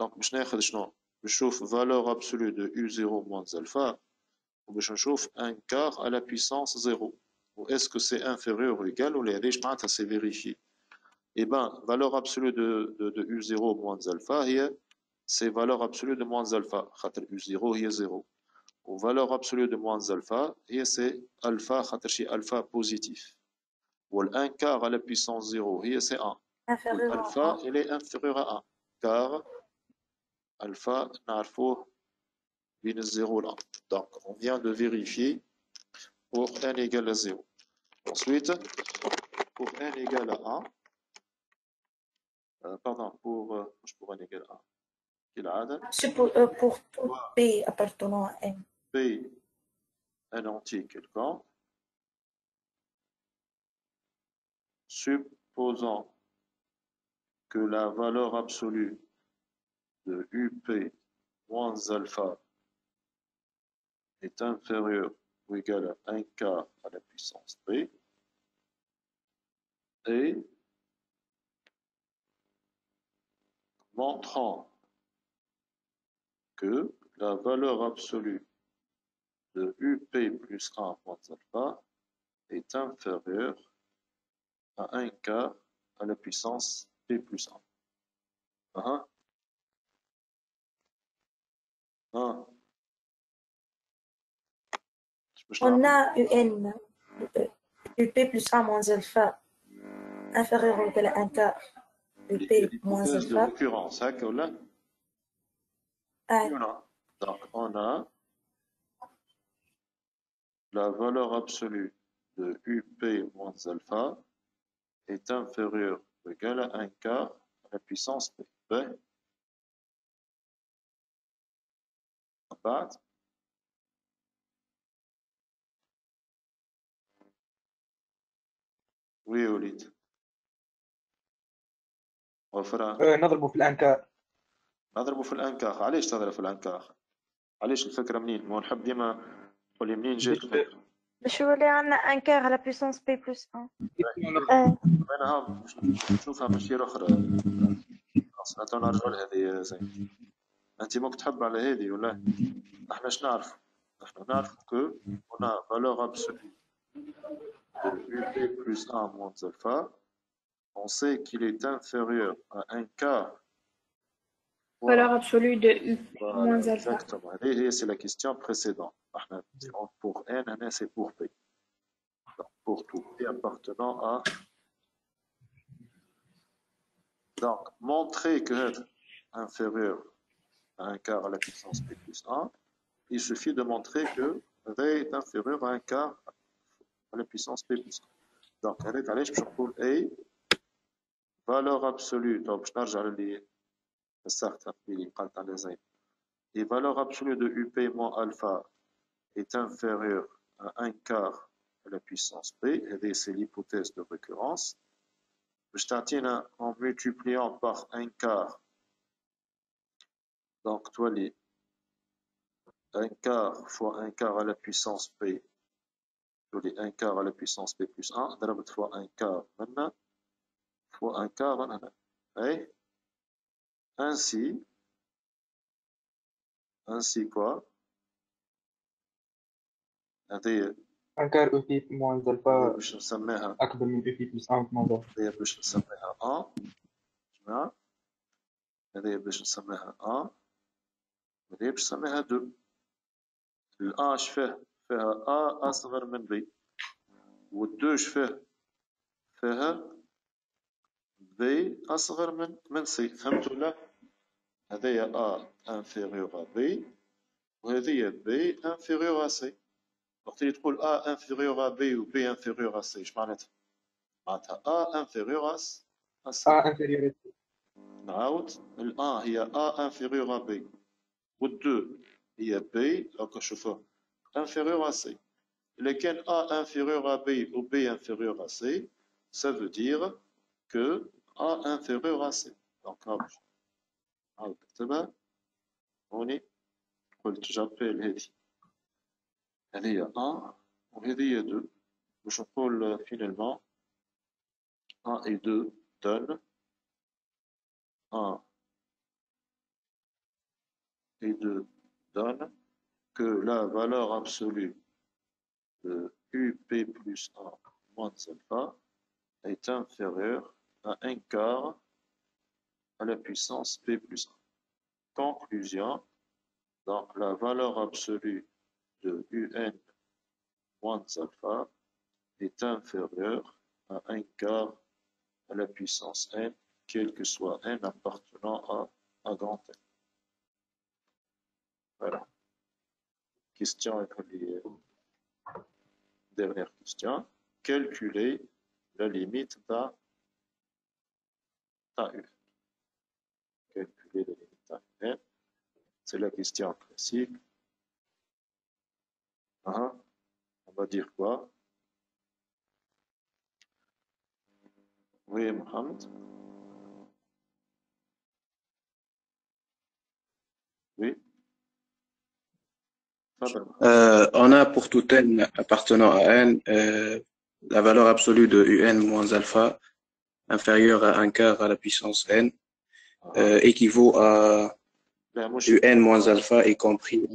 donc باش ناخذ شنو نشوف valeur absolue de u0 moins alpha باش نشوف un quart à la puissance 0 ou est-ce que c'est inférieur ou égal ou ليش معناتها c'est vérifié et ben valeur absolue de u0 moins alpha هي c'est valeur absolue de moins alpha خاطر u0 هي 0 و valeur absolue de moins alpha هي c'est alpha خاطر شي alpha positif و un quart à la puissance 0 هي c'est 1 inférieur à alpha 1 il est inférieur à 1 car alpha نعرفوه بين الزيرو والأن. Donc, on vient de vérifier pour n égale à 0. Ensuite, pour n égale à 1, pardon, pour n égale à 1, pour tout P appartenant à M. P un entier quelconque, supposant que la valeur absolue de UP moins alpha est inférieure ou égale à 1 quart à la puissance P, et montrant que la valeur absolue de UP plus 1 moins alpha est inférieure à 1 quart à la puissance P plus 1. On a UN UP plus 1 moins alpha inférieur ou égal à 1 quart UP moins alpha. Récurrence, donc on a la valeur absolue de UP moins alpha est inférieure ou égale à 1 quart à la puissance P. Oui, وليد. نضربه في الانكار. نضربه في الانكار. علاش تضرب في الانكار؟ علاش الفكرة منين؟ ما نحب ديما تقول لي منين جات الفكرة؟ باش يولي عندنا ان كار على بويسونس بي بلس 1. انا نشوفها من شير اخرى. خلاص نرجعوا لهذه زين. انت ماك تحب على هذه ولا؟ احنا اش نعرف؟ احنا نعرف كو on a valeur absolue de UP plus 1 moins alpha. On sait qu'il est inférieur à 1 quart valeur absolue de U moins Voilà, alpha. exactement. Et c'est la question précédente. Pour N, c'est pour P. Donc, pour tout P appartenant à. Donc, montrer que est inférieur à 1 quart à la puissance P plus 1, il suffit de montrer que V est inférieur à 1 quart à la puissance P plus 1. Donc, avec allez, je trouve A, valeur absolue. Donc, je n'arrive à lire certes, et valeur absolue de UP moins alpha est inférieure à 1 quart à la puissance P, et c'est l'hypothèse de récurrence. Je t'atteins en multipliant par 1 quart. Donc, toi, les 1 quart fois 1 quart à la puissance P, tous les 1 quart à la puissance P plus 1, ضربت fois 1 quart maintenant, fois 1 quart maintenant. Et ainsi quoi? هذه 1 quart EP moins alpha باش نسميها أكبر من EP plus 1 moins alpha. هذه باش نسميها 1 جماعة، هذه باش نسميها 1، هذه باش نسميها 2. ال 1 فيها A أصغر من B، وال 2 فيها B أصغر من C. فهمتوا ولا؟ هذه A inférieur à B وهذه B inférieur à C. وقت اللي تقول A inférieur à B و B inférieur à C ايش معناتها؟ معناتها A inférieur à C. A inférieur à C. نعاود، ال 1 هي A inférieur à B وال 2 هي B. هاكا شوفوا inférieur à C. Lequel A inférieur à B ou B inférieur à C, ça veut dire que A inférieur à C. Donc, on est, j'appelle هذه 1 وهذه 2. باش نقول finalement 1 et 2 donnent 1 et 2 donnent que la valeur absolue de UP plus 1 moins alpha est inférieure à 1 quart à la puissance P plus 1. Conclusion, donc la valeur absolue de UN moins alpha est inférieure à 1 quart à la puissance n, quel que soit n appartenant à grand N. Voilà. Question et dernière question. Calculer la limite d'un UN. Calculer la limite d'un UN. C'est la question classique. On va dire quoi? Oui, Mohamed. Oui. On a pour tout n appartenant à n la valeur absolue de un moins alpha inférieure à 1 quart à la puissance n équivaut à un moins alpha y compris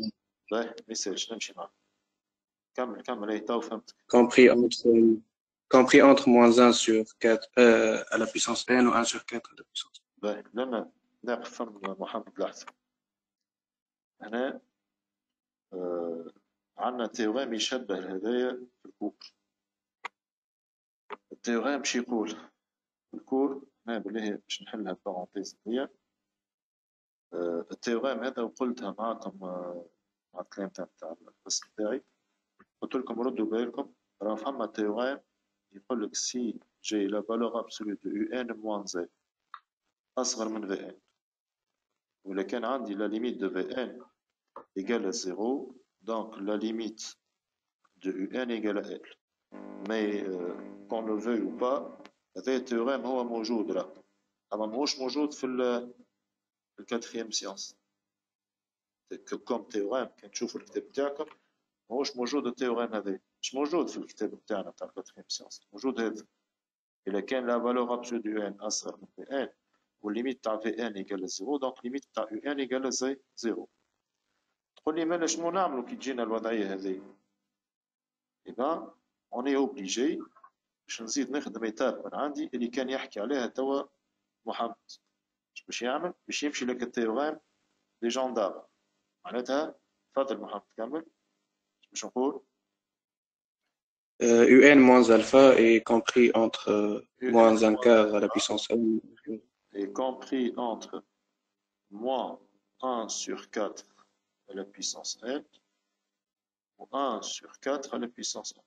compris entre moins 1 sur 4 à la puissance n ou 1 sur 4 à la puissance. لما نفهم محمد لحظة. هنا عندنا تيوريم يشبه هذايا في الكور. التيوريم شو يقول؟ الكور هنا بالله باش نحلها بارونتيز هي التيوريم هذا وقلتها معكم مع الكلام تاع القسم تاعي. قلت لكم ردوا بالكم راه فما تيوريم يقول لك سي جي لا فالور ابسولو دو يو ان موان زي اصغر من في ان، ولا كان عندي لا ليميت دو في ان égale à 0, donc la limite de UN égale à L. Mais qu'on le veuille ou pas, هذا التيوريم هو موجود راه، أما ماهوش موجود في الكاتريام سيونس. كوم تيوريم كان تشوفوا الكتاب تاعكم ماهوش موجود التيوريم هذا، مش موجود في الكتاب تاعنا تاع الكاتريام سيونس. موجود هذا إلا كان لا فالور ابسولو دو UN أصغر من في ان والليميت تاع في ان égale à 0, donc ليميت تاع UN égale à 0. تقول لي مالا شنو نعملوا كي تجينا الوضعيه هذه؟ إذا اوني اوبليجي باش نزيد نخدم ايتاب من عندي اللي كان يحكي عليها توا محمد. باش يعمل باش يمشي لك التيوريم دي جاندار معناتها تفضل محمد كمل باش نقول UN moins alpha est compris entre moins un quart à la puissance n est compris entre moins 1 sur 4 à la puissance n ou 1 sur 4 à la puissance n.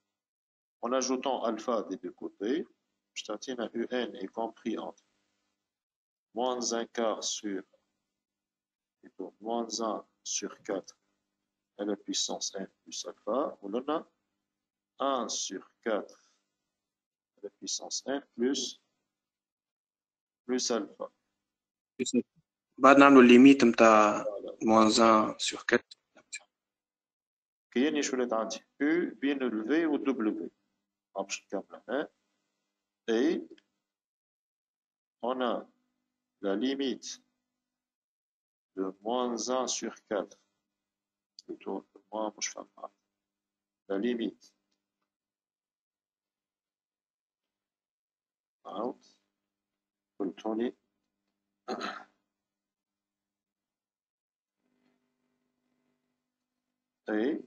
En ajoutant alpha des deux côtés, je t'attire un UN est compris entre moins un quart sur plutôt moins 1 sur 4 à la puissance n plus alpha, ou l'on a 1 sur 4 à la puissance n plus alpha. بعد نعملوا الليميت نتاع moins 1 sur 4 كاين شو اللي عندي U بين ال V و W باش نكمل هنا et on a la limite de moins 1 sur 4 plutôt moins مش فاهم la limite out قلتولي et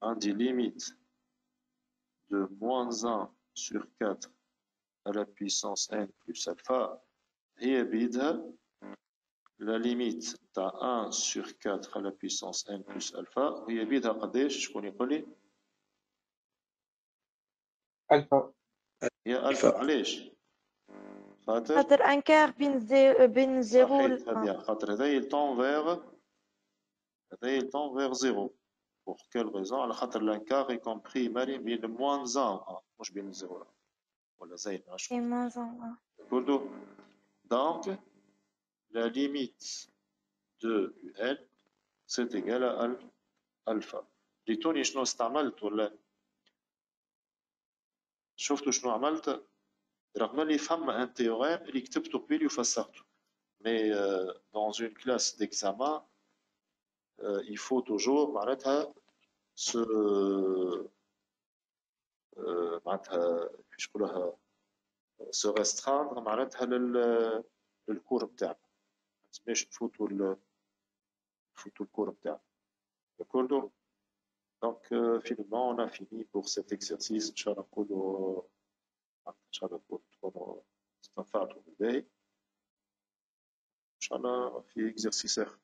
عندي limite de moins 1 sur 4 à la puissance n plus alpha هي بيدها la limite de 1 sur 4 à la puissance n plus alpha وهي بيدها قداش شكون يقول لي ألفا. هي الفا علاش خاطر خاطر ان كار بين زيرو صحيح très bien خاطر هذا يلتون vers 0 pour quelle raison على خاطر l'encart est compris مالي بين moins 1 مش بين 0 ولا زي et moins un. d'accord donc la limite de UN c'est égal à alpha ريتوني شنو استعملت ولا شفتوا شنو عملت رغم اللي فما ان تhéorème اللي كتبته قبيل وفسرته mais dans une classe d'examen il faut toujours معناتها معناتها كيفاش نقولوها se restreindre معناتها للكور بتاعنا ما تسميش نفوتوا الكور بتاعنا d'accord donc finalement on a fini pour cet exercice ان شاء الله نقولوا ان شاء الله تكونوا استنفعتوا بالباهي ان شاء الله في exercice اخر